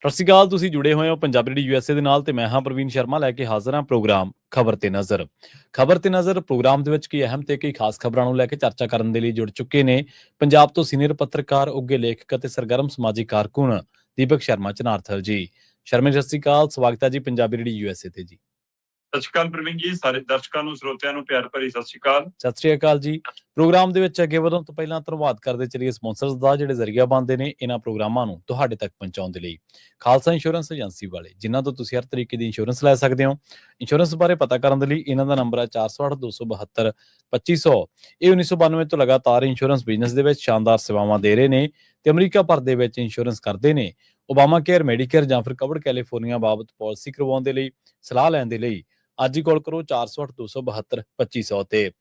ਸਤਿ ਸ਼੍ਰੀ ਅਕਾਲ। ਤੁਸੀਂ ਜੁੜੇ ਹੋਏ ਹੋ ਪੰਜਾਬੀ ਰੇਡੀਓ ਯੂਐਸਏ ਦੇ ਨਾਲ ਤੇ ਮੈਂ ਹਾਂ ਪ੍ਰਵੀਨ ਸ਼ਰਮਾ ਲੈ ਕੇ ਹਾਜ਼ਰ ਹਾਂ ਪ੍ਰੋਗਰਾਮ ਖਬਰ ਤੇ ਨਜ਼ਰ। ਖਬਰ ਤੇ ਨਜ਼ਰ ਪ੍ਰੋਗਰਾਮ ਦੇ ਵਿੱਚ ਕਈ ਅਹਿਮ ਤੇ ਕਈ ਖਾਸ ਖਬਰਾਂ ਨੂੰ ਲੈ ਕੇ ਚਰਚਾ ਕਰਨ ਦੇ ਲਈ ਜੁੜ ਚੁੱਕੇ ਨੇ ਪੰਜਾਬ ਤੋਂ ਸੀਨੀਅਰ ਪੱਤਰਕਾਰ, ਉੱਘੇ ਲੇਖਕ ਅਤੇ ਸਰਗਰਮ ਸਮਾਜਿਕ ਕਾਰਕੁਨ ਦੀਪਕ ਸ਼ਰਮਾ ਚਨਾਰਥਲ ਜੀ। ਸ਼ਰਮਾ ਜੀ, ਸਤਿ ਸ਼੍ਰੀ ਅਕਾਲ। ਸਵਾਗਤ ਹੈ ਜੀ ਪੰਜਾਬੀ ਰੇਡੀਓ ਯੂਐਸਏ ਤੇ ਜੀ। ਸਤਿ ਸ਼੍ਰੀ ਅਕਾਲ ਪ੍ਰਵੀਨ ਜੀ, ਸਾਰੇ ਦਰਸ਼ਕਾਂ ਨੂੰ, ਸਰੋਤਿਆਂ ਨੂੰ ਪਿਆਰ ਭਰੀ ਸਤਿ ਸ਼੍ਰੀ ਅਕਾਲ। ਸਤਿ ਸ਼੍ਰੀ ਅਕਾਲ ਜੀ। ਪ੍ਰੋਗਰਾਮ ਦੇ ਵਿੱਚ ਅੱਗੇ ਵਧਣ ਤੋਂ ਪਹਿਲਾਂ ਧੰਨਵਾਦ ਕਰਦੇ ਚਲੀਏ ਸਪਾਂਸਰਸ ਦਾ, ਜਿਹੜੇ ਜ਼ਰੀਆ ਬਣਦੇ ਨੇ ਇਹਨਾਂ ਪ੍ਰੋਗਰਾਮਾਂ ਨੂੰ ਤੁਹਾਡੇ ਤੱਕ ਪਹੁੰਚਾਉਣ ਦੇ ਲਈ। ਖਾਲਸਾ ਇੰਸ਼ੋਰੈਂਸ ਏਜੰਸੀ ਵਾਲੇ, ਜਿਨ੍ਹਾਂ ਤੋਂ ਤੁਸੀਂ ਹਰ ਤਰੀਕੇ ਦੀ ਇੰਸ਼ੋਰੈਂਸ ਲੈ ਸਕਦੇ ਹੋ। ਇੰਸ਼ੋਰੈਂਸ ਬਾਰੇ ਪਤਾ ਕਰਨ ਦੇ ਲਈ ਇਹਨਾਂ ਦਾ ਨੰਬਰ ਹੈ 408-272-2500। ਇਹ 1992 ਤੋਂ ਲਗਾਤਾਰ ਇੰਸ਼ੋਰੈਂਸ ਬਿਜ਼ਨਸ ਦੇ ਵਿੱਚ ਸ਼ਾਨਦਾਰ ਸੇਵਾਵਾਂ ਦੇ ਰਹੇ ਨੇ ਤੇ ਅਮਰੀਕਾ ਭਰ ਦੇ ਵਿੱਚ ਇੰਸ਼ੋਰੈਂਸ ਕਰਦੇ ਨੇ। ਓਬਾਮਾ ਕੇਅਰ, ਮੈਡੀਕੇਅਰ ਜਾਂ ਫਿਰ ਕਵਰਡ ਕੈਲੀਫੋਰਨੀਆ ਬਾਬਤ ਪਾਲਿਸੀ ਕਰਵਾਉਣ ਦੇ ਲਈ, ਸਲਾਹ ਲੈਣ ਦੇ ਲਈ ਅੱਜ ਹੀ ਕਾਲ ਕਰੋ 408-272-2500 ਤੇ।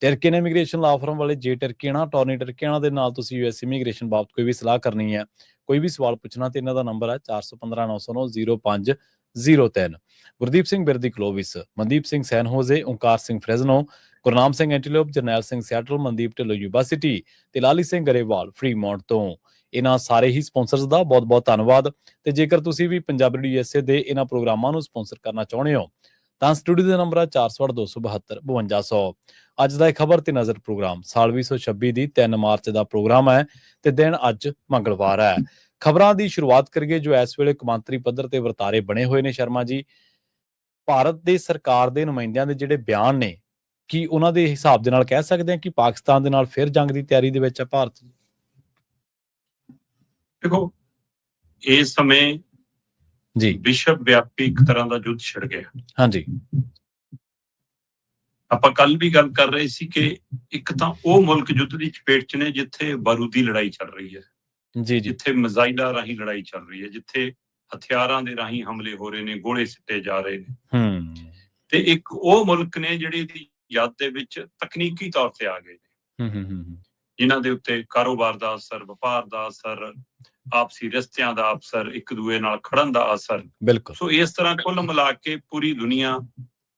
ਟਰਕੀਨ ਇਮੀਗ੍ਰੇਸ਼ਨ ਲਾ ਫਰਮ ਵਾਲੇ, ਜੇ ਟਰਕੀਆਣਾ, ਟੌਰਨੀ ਟਰਕੀਆਣਾ ਦੇ ਨਾਲ ਤੁਸੀਂ ਯੂਐਸ ਇਮੀਗ੍ਰੇਸ਼ਨ ਬਾਬਤ ਕੋਈ ਵੀ ਸਲਾਹ ਕਰਨੀ ਹੈ, ਕੋਈ ਵੀ ਸਵਾਲ ਪੁੱਛਣਾ, ਤੇ ਇਹਨਾਂ ਦਾ ਨੰਬਰ ਹੈ 415-909-0503। Gurdeep Singh Birdi Clovis, Mandeep Singh San Jose, Onkar Singh Fresno, Gurnam Singh Antelope, Jarnail Singh Seattle, Mandeep Dhillon Yuba City ਤੇ ਲਾਲੀ ਸਿੰਘ ਗਰੇਵਾਲ ਫਰੀਮੌਂਟ ਤੋਂ। ਇਹਨਾਂ ਸਾਰੇ ਹੀ ਸਪਾਂਸਰਸ ਦਾ ਬਹੁਤ ਬਹੁਤ ਧੰਨਵਾਦ। ਤੇ ਜੇਕਰ ਤੁਸੀਂ ਵੀ ਪੰਜਾਬੀ ਰੇਡੀਓ ਯੂਐਸਏ ਦੇ ਇਹਨਾਂ ਪ੍ਰੋਗਰਾਮਾਂ ਨੂੰ ਸਪਾਂਸਰ ਕਰਨਾ ਚਾਹੁੰਦੇ ਹੋ ਤਾਂ ਸਟੂਡੀਓ ਦਾ ਨੰਬਰ ਹੈ 408-272-5200। ਅੱਜ ਦਾ ਇਹ ਖਬਰ ਤੇ ਨਜ਼ਰ ਪ੍ਰੋਗਰਾਮ ਸਾਲ 2026 ਦੀ 3 ਮਾਰਚ ਦਾ ਪ੍ਰੋਗਰਾਮ ਹੈ ਤੇ ਦਿਨ ਅੱਜ ਮੰਗਲਵਾਰ ਹੈ। ਖਬਰਾਂ ਦੀ ਸ਼ੁਰੂਆਤ ਕਰੀਏ ਜੋ ਇਸ ਵੇਲੇ ਕੌਮਾਂਤਰੀ ਪੱਧਰ ਤੇ ਵਰਤਾਰੇ ਬਣੇ ਹੋਏ ਨੇ। ਸ਼ਰਮਾ ਜੀ, ਭਾਰਤ ਦੇ ਸਰਕਾਰ ਦੇ ਨੁਮਾਇੰਦਿਆਂ ਦੇ ਜਿਹੜੇ ਬਿਆਨ ਨੇ, ਕੀ ਉਹਨਾਂ ਦੇ ਹਿਸਾਬ ਦੇ ਨਾਲ ਕਹਿ ਸਕਦੇ ਹਾਂ ਕਿ ਪਾਕਿਸਤਾਨ ਦੇ ਨਾਲ ਫਿਰ ਜੰਗ ਦੀ ਤਿਆਰੀ ਦੇ ਵਿੱਚ ਹੈ ਭਾਰਤ? ਦੇਖੋ, ਇਸ ਸਮੇਂ ਜੀ ਵਿਸ਼ਵ ਵਿਆਪੀ ਇੱਕ ਤਰ੍ਹਾਂ ਦਾ ਯੁੱਧ ਛਿੜ ਗਿਆ। ਹਾਂਜੀ, ਆਪਾਂ ਕੱਲ ਵੀ ਗੱਲ ਕਰ ਰਹੇ ਸੀ ਕਿ ਇੱਕ ਤਾਂ ਉਹ ਮੁਲਕ ਯੁੱਧ ਦੀ ਚਪੇਟ 'ਚ ਨੇ ਜਿੱਥੇ ਬਾਰੂਦੀ ਲੜਾਈ ਚੱਲ ਰਹੀ ਹੈ, ਜੀ ਜੀ, ਜਿੱਥੇ ਮਿਜ਼ਾਈਲਾਂ ਰਾਹੀਂ ਲੜਾਈ ਚੱਲ ਰਹੀ ਹੈ, ਜਿੱਥੇ ਹਥਿਆਰਾਂ ਦੇ ਰਾਹੀਂ ਹਮਲੇ ਹੋ ਰਹੇ ਨੇ, ਗੋਲੇ ਸਿੱਟੇ ਜਾ ਰਹੇ ਨੇ। ਤੇ ਇੱਕ ਉਹ ਮੁਲਕ ਨੇ ਜਿਹੜੇ ਦੀ ਯਾਦ ਦੇ ਵਿੱਚ ਤਕਨੀਕੀ ਤੌਰ ਤੇ ਆ ਗਏ ਨੇ, ਜਿਨ੍ਹਾਂ ਦੇ ਉੱਤੇ ਕਾਰੋਬਾਰ ਦਾ ਅਸਰ, ਵਪਾਰ ਦਾ ਅਸਰ, ਆਪਸੀ ਰਿਸ਼ਤਿਆਂ ਦਾ ਅਸਰ, ਇੱਕ ਦੂਏ ਨਾਲ ਖੜਨ ਦਾ ਅਸਰ। ਬਿਲਕੁਲ। ਸੋ ਇਸ ਤਰ੍ਹਾਂ ਕੁੱਲ ਮਿਲਾ ਕੇ ਪੂਰੀ ਦੁਨੀਆ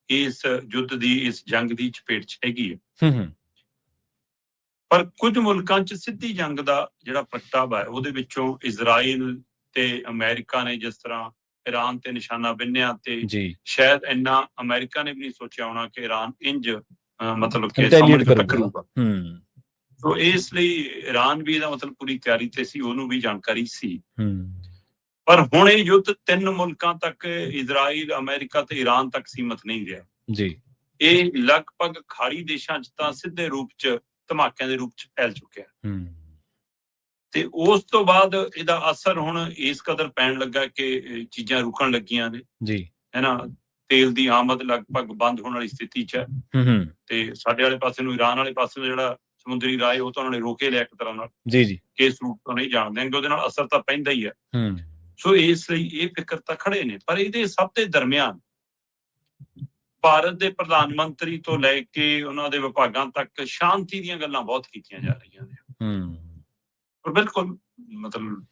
ਇਸ ਯੁੱਧ ਦੀ, ਇਸ ਜੰਗ ਦੀ ਚਪੇਟ 'ਚ ਹੈਗੀ ਹੈ। ਪਰ ਕੁਝ ਮੁਲਕਾਂ 'ਚ ਸਿੱਧੀ ਜੰਗ ਦਾ ਜਿਹੜਾ ਪ੍ਰਗਟਾਵਾ ਹੈ, ਉਹਦੇ ਵਿੱਚੋਂ ਇਜ਼ਰਾਈਲ ਤੇ ਅਮਰੀਕਾ ਨੇ ਜਿਸ ਤਰ੍ਹਾਂ ਈਰਾਨ ਤੇ ਨਿਸ਼ਾਨਾ ਬਿੰਨਿਆ, ਤੇ ਸ਼ਾਇਦ ਇੰਨਾ ਅਮਰੀਕਾ ਨੇ ਵੀ ਨਹੀਂ ਸੋਚਿਆ ਹੋਣਾ ਕਿ ਈਰਾਨ ਇੰਜ ਮਤਲਬ ਕਿ ਸਾਹਮਣੇ ਟੱਕਰੂਗਾ। ਸੋ ਇਸ ਲਈ ਈਰਾਨ ਵੀ ਇਹਦਾ ਮਤਲਬ ਪੂਰੀ ਤਿਆਰੀ ਤੇ ਸੀ, ਉਹਨੂੰ ਵੀ ਜਾਣਕਾਰੀ ਸੀ। ਪਰ ਹੁਣ ਇਹ ਯੁੱਧ 3 ਮੁਲਕਾਂ ਤੱਕ, ਇਜ਼ਰਾਈਲ, ਅਮਰੀਕਾ ਤੇ ਈਰਾਨ ਤੱਕ ਸੀਮਤ ਨਹੀਂ ਰਿਹਾ ਜੀ। ਇਹ ਲਗਭਗ ਖਾੜੀ ਦੇਸ਼ਾਂ 'ਚ ਤਾਂ ਸਿੱਧੇ ਰੂਪ 'ਚ ਧਮਾਕਿਆਂ ਦੇ ਰੂਪ 'ਚ ਫੈਲ ਚੁੱਕਿਆ। ਤੇ ਉਸ ਤੋਂ ਬਾਅਦ ਇਹਦਾ ਅਸਰ ਹੁਣ ਇਸ ਕਦਰ ਪੈਣ ਲੱਗਾ ਕਿ ਚੀਜ਼ਾਂ ਰੁਕਣ ਲੱਗੀਆਂ ਨੇ ਜੀ, ਹੈ ਨਾ। ਤੇਲ ਦੀ ਆਮਦ ਲਗਭਗ ਬੰਦ ਹੋਣ ਵਾਲੀ ਸਥਿਤੀ 'ਚ ਹੈ। ਤੇ ਸਾਡੇ ਵਾਲੇ ਪਾਸੇ ਨੂੰ, ਈਰਾਨ ਵਾਲੇ ਪਾਸੇ ਨੂੰ ਜਿਹੜਾ ਸਮੁੰਦਰੀ ਰਾਹ, ਉਹ ਤਾਂ ਉਹਨਾਂ ਨੇ ਰੋਕੇ ਲਿਆ ਇੱਕ ਤਰ੍ਹਾਂ ਨਾਲ ਜੀ, ਕਿ ਇਸ ਰੂਟ ਤੋਂ ਨਹੀਂ ਜਾਣ ਦੇਣਗੇ, ਉਹਦੇ ਨਾਲ ਅਸਰ ਤਾਂ ਪੈਂਦਾ ਹੀ ਹੈ। ਸੋ ਇਸ ਲਈ ਇਹ ਫਿਕਰ ਤਾਂ ਖੜੇ ਨੇ। ਪਰ ਇਹਦੇ ਸਭ ਦੇ ਦਰਮਿਆਨ ਭਾਰਤ ਦੇ ਪ੍ਰਧਾਨ ਮੰਤਰੀ ਤੋਂ ਲੈ ਕੇ ਉਹਨਾਂ ਦੇ ਵਿਭਾਗਾਂ ਤੱਕ ਸ਼ਾਂਤੀ ਦੀਆਂ ਗੱਲਾਂ ਬਹੁਤ ਕੀਤੀਆਂ ਜਾ ਰਹੀਆਂ ਨੇ। ਪਰ ਬਿਲਕੁਲ ਮਤਲਬ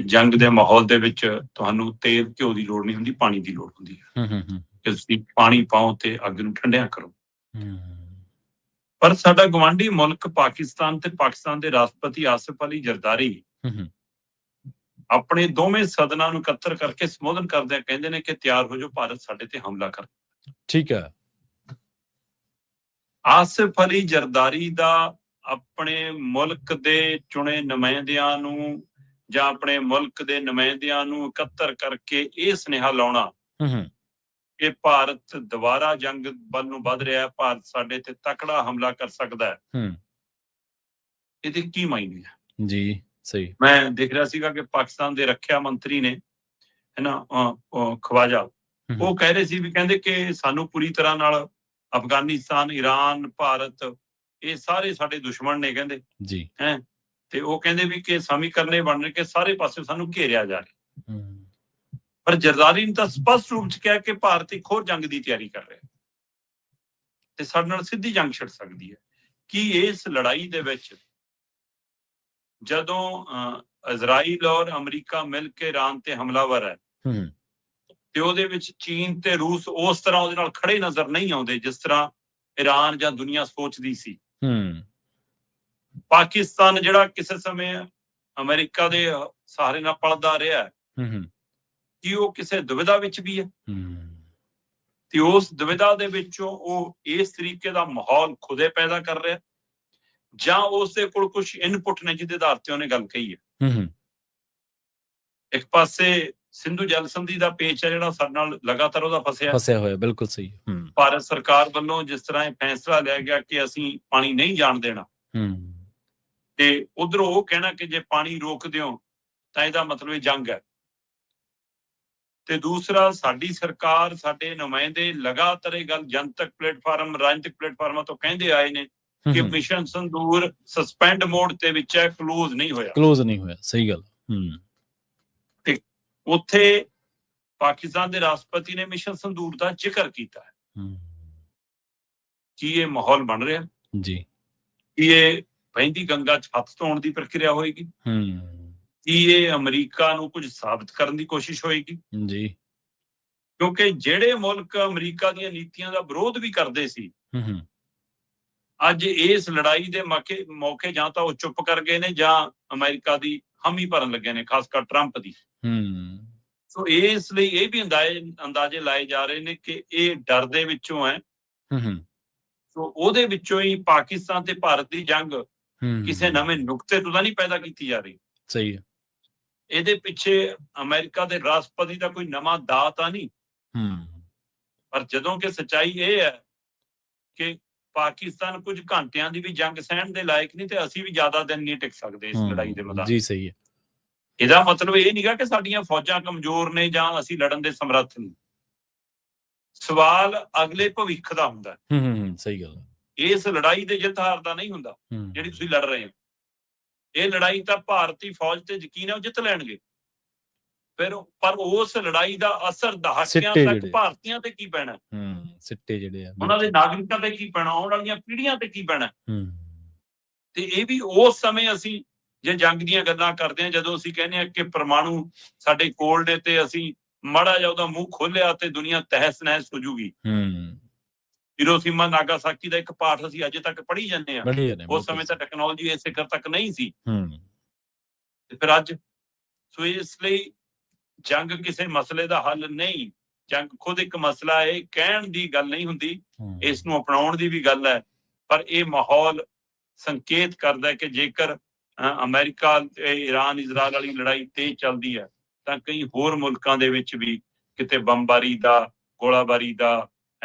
ਜੰਗ ਦੇ ਮਾਹੌਲ ਦੇ ਵਿੱਚ ਤੁਹਾਨੂੰ ਤੇਲ ਘਿਓ ਦੀ ਲੋੜ ਨਹੀਂ ਹੁੰਦੀ, ਪਾਣੀ ਦੀ ਲੋੜ ਹੁੰਦੀ ਹੈ ਕਿ ਤੁਸੀਂ ਪਾਣੀ ਪਾਓ ਤੇ ਅੱਗ ਨੂੰ ਠੰਡਿਆ ਕਰੋ। ਪਰ ਸਾਡਾ ਗਵਾਂਢੀ ਮੁਲਕ ਪਾਕਿਸਤਾਨ ਤੇ ਪਾਕਿਸਤਾਨ ਦੇ ਰਾਸ਼ਟਰਪਤੀ ਆਸਿਫ ਅਲੀ ਜ਼ਰਦਾਰੀ ਆਪਣੇ ਦੋਵੇਂ ਸਦਨਾਂ ਨੂੰ ਇਕੱਤਰ ਕਰਕੇ ਸੰਬੋਧਨ ਕਰਦਿਆਂ ਕਹਿੰਦੇ ਨੇ ਕਿ ਤਿਆਰ ਹੋ ਜਾਓ, ਭਾਰਤ ਸਾਡੇ ਤੇ ਹਮਲਾ ਕਰ। ਠੀਕ ਹੈ। ਆਸਿਫ ਅਲੀ ਜ਼ਰਦਾਰੀ ਦਾ ਆਪਣੇ ਮੁਲਕ ਦੇ ਚੁਣੇ ਨੁਮਾਇੰਦਿਆਂ ਨੂੰ ਜਾਂ ਆਪਣੇ ਮੁਲਕ ਦੇ ਨੁਮਾਇੰਦਿਆਂ ਨੂੰ ਇਕੱਤਰ ਕਰਕੇ ਇਹ ਸੁਨੇਹਾ ਲਾਉਣਾ ਕਿ ਭਾਰਤ ਦੁਬਾਰਾ ਜੰਗ ਵੱਲ ਨੂੰ ਵੱਧ ਰਿਹਾ, ਭਾਰਤ ਸਾਡੇ ਤੇ ਤਕੜਾ ਹਮਲਾ ਕਰ ਸਕਦਾ ਹੈ, ਇਹਦੇ ਕੀ ਮਾਇਨੇ ਹੈ ਜੀ? ਸਹੀ। ਮੈਂ ਦੇਖ ਰਿਹਾ ਸੀਗਾ ਕਿ ਪਾਕਿਸਤਾਨ ਦੇ ਰੱਖਿਆ ਮੰਤਰੀ ਨੇ, ਹੈ ਨਾ, ਖਵਾਜਾ, ਉਹ ਕਹਿ ਰਹੇ ਸੀ ਵੀ ਕਹਿੰਦੇ ਕਿ ਸਾਨੂੰ ਪੂਰੀ ਤਰ੍ਹਾਂ ਨਾਲ ਅਫਗਾਨਿਸਤਾਨ, ਈਰਾਨ, ਭਾਰਤ, ਇਹ ਸਾਰੇ ਸਾਡੇ ਦੁਸ਼ਮਣ ਨੇ ਕਹਿੰਦੇ ਜੀ, ਹੈ। ਤੇ ਉਹ ਕਹਿੰਦੇ ਵੀ ਕਿ ਸਮੀਕਰਨੇ ਬਣ ਰਹੇ ਕਿ ਸਾਰੇ ਪਾਸੇ ਸਾਨੂੰ ਘੇਰਿਆ ਜਾ ਰਿਹਾ। ਪਰ ਜ਼ਰਦਾਰੀ ਨੇ ਤਾਂ ਸਪਸ਼ਟ ਰੂਪ 'ਚ ਕਿਹਾ ਕਿ ਭਾਰਤ ਇੱਕ ਹੋਰ ਜੰਗ ਦੀ ਤਿਆਰੀ ਕਰ ਰਿਹਾ ਤੇ ਸਾਡੇ ਨਾਲ ਸਿੱਧੀ ਜੰਗ ਛਿੜ ਸਕਦੀ ਹੈ। ਕੀ ਇਸ ਲੜਾਈ ਦੇ ਵਿੱਚ ਜਦੋਂ ਇਜ਼ਰਾਈਲ ਔਰ ਅਮਰੀਕਾ ਮਿਲ ਕੇ ਈਰਾਨ ਤੇ ਹਮਲਾਵਰ ਹੈ ਤੇ ਉਹਦੇ ਵਿੱਚ ਚੀਨ ਤੇ ਰੂਸ ਉਸ ਤਰ੍ਹਾਂ ਉਹਦੇ ਨਾਲ ਖੜੇ ਨਜ਼ਰ ਨਹੀਂ ਆਉਂਦੇ ਜਿਸ ਤਰ੍ਹਾਂ ਈਰਾਨ ਜਾਂ ਦੁਨੀਆ ਸੋਚਦੀ ਸੀ। ਪਾਕਿਸਤਾਨ ਜਿਹੜਾ ਕਿਸੇ ਸਮੇਂ ਅਮਰੀਕਾ ਦੇ ਸਹਾਰੇ ਨਾਲ ਪਲਦਾ ਰਿਹਾ, ਕਿ ਉਹ ਕਿਸੇ ਦੁਵਿਧਾ ਵਿੱਚ ਵੀ ਹੈ ਤੇ ਉਸ ਦੁਵਿਧਾ ਦੇ ਵਿੱਚੋਂ ਉਹ ਇਸ ਤਰੀਕੇ ਦਾ ਮਾਹੌਲ ਖੁਦੇ ਪੈਦਾ ਕਰ ਰਿਹਾ, ਜਾਂ ਉਸ ਦੇ ਕੋਲ ਕੁਝ ਇਨਪੁਟ ਨੇ ਜਿਹਦੇ ਆਧਾਰ ਤੇ ਉਹਨੇ ਗੱਲ ਕਹੀ ਹੈ। ਇੱਕ ਪਾਸੇ ਸਿੰਧੂ ਜਲ ਸੰਧੀ ਦਾ ਪੇਚ ਹੈ ਜਿਹੜਾ ਸਾਡੇ ਨਾਲ ਲਗਾਤਾਰ ਉਹਦਾ ਫਸਿਆ ਹੋਇਆ। ਬਿਲਕੁਲ ਸਹੀ। ਭਾਰਤ ਸਰਕਾਰ ਵੱਲੋਂ ਜਿਸ ਤਰ੍ਹਾਂ ਇਹ ਫੈਸਲਾ ਲਿਆ ਗਿਆ ਕਿ ਅਸੀਂ ਪਾਣੀ ਨਹੀਂ ਜਾਣ ਦੇਣਾ, ਤੇ ਉਧਰੋਂ ਉਹ ਕਹਿਣਾ ਕਿ ਜੇ ਪਾਣੀ ਰੋਕ ਦਿਓ ਤਾਂ ਇਹਦਾ ਮਤਲਬ ਇਹ ਜੰਗ ਹੈ। ਤੇ ਦੂਸਰਾ, ਸਾਡੀ ਸਰਕਾਰ, ਸਾਡੇ ਨੁਮਾਇੰਦੇ ਲਗਾਤਾਰ ਇਹ ਗੱਲ ਜਨਤਕ ਪਲੇਟਫਾਰਮ, ਰਾਜਨੀਤਿਕ ਪਲੇਟਫਾਰਮਾਂ ਤੋਂ ਕਹਿੰਦੇ ਆਏ ਨੇ ਕਿ ਮਿਸ਼ਨ ਸੰਦੂਰ ਸਸਪੈਂਡ ਮੋਡ ਤੇ ਵਿੱਚ ਹੈ, ਕਲੋਜ਼ ਨਹੀਂ ਹੋਇਆ। ਸਹੀ ਗੱਲ। ਤੇ ਉੱਥੇ ਪਾਕਿਸਤਾਨ ਦੇ ਰਾਸ਼ਟਰਪਤੀ ਨੇ ਮਿਸ਼ਨ ਸੰਦੂਰ ਦਾ ਜ਼ਿਕਰ ਕੀਤਾ ਹੈ। ਕੀ ਇਹ ਮਾਹੌਲ ਬਣ ਰਿਹਾ ਜੀ? ਕੀ ਇਹ ਵਹਿੰਦੀ ਗੰਗਾ 'ਚ ਹੱਥ ਧੋਣ ਦੀ ਪ੍ਰਕਿਰਿਆ ਹੋਏਗੀ? ਕੀ ਇਹ ਅਮਰੀਕਾ ਨੂੰ ਕੁਝ ਸਾਬਤ ਕਰਨ ਦੀ ਕੋਸ਼ਿਸ਼ ਹੋਏਗੀ ਜੀ? ਕਿਉਂਕਿ ਜਿਹੜੇ ਮੁਲਕ ਅਮਰੀਕਾ ਦੀਆਂ ਨੀਤੀਆਂ ਦਾ ਵਿਰੋਧ ਵੀ ਕਰਦੇ ਸੀ, ਅੱਜ ਇਸ ਲੜਾਈ ਦੇ ਮੌਕੇ ਜਾਂ ਤਾਂ ਉਹ ਚੁੱਪ ਕਰ ਗਏ ਨੇ ਜਾਂ ਅਮਰੀਕਾ ਦੀ ਹਾਮੀ ਭਰਨ ਲੱਗੇ ਨੇ, ਖਾਸ ਕਰ ਟਰੰਪ ਦੀ। ਸੋ ਇਸ ਲਈ ਇਹ ਵੀ ਅੰਦਾਜ਼ੇ ਲਾਏ ਜਾ ਰਹੇ ਨੇ ਕਿ ਇਹ ਡਰ ਦੇ ਵਿੱਚੋਂ ਹੈ। ਸੋ ਉਹਦੇ ਵਿੱਚੋਂ ਹੀ ਪਾਕਿਸਤਾਨ ਤੇ ਭਾਰਤ ਦੀ ਜੰਗ ਕਿਸੇ ਨਵੇਂ ਨੁਕਤੇ ਤੋਂ ਤਾਂ ਨਹੀਂ ਪੈਦਾ ਕੀਤੀ ਜਾ ਰਹੀ। ਸਹੀ ਹੈ। ਇਹਦੇ ਪਿੱਛੇ ਅਮਰੀਕਾ ਦੇ ਰਾਸ਼ਟਰਪਤੀ ਦਾ ਕੋਈ ਨਵਾਂ ਦਾਅ ਤਾਂ ਨਹੀਂ, ਪਰ ਜਦੋਂ ਕਿ ਸੱਚਾਈ ਇਹ ਹੈ ਕਿ ਪਾਕਿਸਤਾਨ ਕੁਝ ਘੰਟਿਆਂ ਦੀ ਵੀ ਜੰਗ ਸਹਿਣ ਦੇ ਲਾਇਕ ਨਹੀਂ, ਤੇ ਅਸੀਂ ਵੀ ਜ਼ਿਆਦਾ ਦਿਨ ਨਹੀਂ ਟਿਕ ਸਕਦੇ ਇਸ ਲੜਾਈ ਦੇ ਮੈਦਾਨ। ਜੀ ਸਹੀ ਹੈ। ਇਹਦਾ ਮਤਲਬ ਇਹ ਨਹੀਂਗਾ ਕਿ ਸਾਡੀਆਂ ਫੌਜਾਂ ਕਮਜ਼ੋਰ ਨੇ ਜਾਂ ਅਸੀਂ ਲੜਨ ਦੇ ਸਮਰੱਥ ਨਹੀਂ। ਸਵਾਲ ਅਗਲੇ ਭਵਿੱਖ ਦਾ ਹੁੰਦਾ। ਸਹੀ ਗੱਲ। ਇਸ ਲੜਾਈ ਦੇ ਜਿੱਤ ਹਾਰ ਦਾ ਨਹੀਂ ਹੁੰਦਾ ਜਿਹੜੀ ਤੁਸੀਂ ਲੜ ਰਹੇ ਹੋ। ਇਹ ਲੜਾਈ ਤਾਂ ਭਾਰਤੀ ਫੌਜ ਤੇ ਯਕੀਨ ਹੈ ਉਹ ਜਿੱਤ ਲੈਣਗੇ, ਪਰ ਉਸ ਲੜਾਈ ਦਾ ਅਸਰ ਦਹਾਕਿਆਂ ਤੱਕ ਭਾਰਤੀਆਂ ਤੇ ਕੀ ਪੈਣਾ, ਸਿੱਟੇ ਜਿਹੜੇ ਆ ਉਹਨਾਂ ਦੇ ਨਾਗਰਿਕਾਂ ਤੇ ਕੀ ਪੈਣਾ, ਆਉਣ ਵਾਲੀਆਂ ਪੀੜ੍ਹੀਆਂ ਤੇ ਕੀ ਪੈਣਾ। ਤੇ ਇਹ ਵੀ ਉਸ ਸਮੇਂ ਅਸੀਂ ਜੇ ਜੰਗ ਦੀਆਂ ਗੱਲਾਂ ਕਰਦੇ ਹਾਂ, ਜਦੋਂ ਅਸੀਂ ਕਹਿੰਦੇ ਹਾਂ ਕਿ ਪਰਮਾਣੂ ਸਾਡੇ ਕੋਲ ਨੇ ਤੇ ਅਸੀਂ ਮਾੜਾ ਜਿਹਾ ਉਹਦਾ ਮੂੰਹ ਖੋਲਿਆ ਤੇ ਦੁਨੀਆ ਤਹਿਸ ਨਹਿਸ ਹੋ ਜੂਗੀ। ਹੀਰੋਸ਼ੀਮਾ ਨਾਗਾਸਾਕੀ ਦਾ ਇੱਕ ਪਾਠ ਅਸੀਂ ਅਜੇ ਤੱਕ ਪੜ੍ਹੀ ਜਾਂਦੇ ਹਾਂ। ਉਸ ਸਮੇਂ ਤਾਂ ਟੈਕਨੋਲੋਜੀ ਇਸ ਸਿਖਰ ਤੱਕ ਨਹੀਂ ਸੀ, ਤੇ ਫਿਰ ਅੱਜ। ਸੋ ਇਸ ਲਈ ਜੰਗ ਕਿਸੇ ਮਸਲੇ ਦਾ ਹੱਲ ਨਹੀਂ, ਜੰਗ ਖੁਦ ਇੱਕ ਮਸਲਾ ਹੈ। ਕਹਿਣ ਦੀ ਗੱਲ ਨਹੀਂ ਹੁੰਦੀ, ਇਸ ਨੂੰ ਅਪਣਾਉਣ ਦੀ ਵੀ ਗੱਲ ਹੈ। ਪਰ ਇਹ ਮਾਹੌਲ ਸੰਕੇਤ ਕਰਦਾ ਹੈ ਕਿ ਜੇਕਰ ਅਮਰੀਕਾ ਤੇ ਈਰਾਨ ਇਜ਼ਰਾਈਲ ਵਾਲੀ ਲੜਾਈ ਤੇਜ਼ ਚੱਲਦੀ ਹੈ ਤਾਂ ਕਈ ਹੋਰ ਮੁਲਕਾਂ ਦੇ ਵਿੱਚ ਵੀ ਕਿਤੇ ਬੰਬਾਰੀ ਦਾ, ਗੋਲਾਬਾਰੀ ਦਾ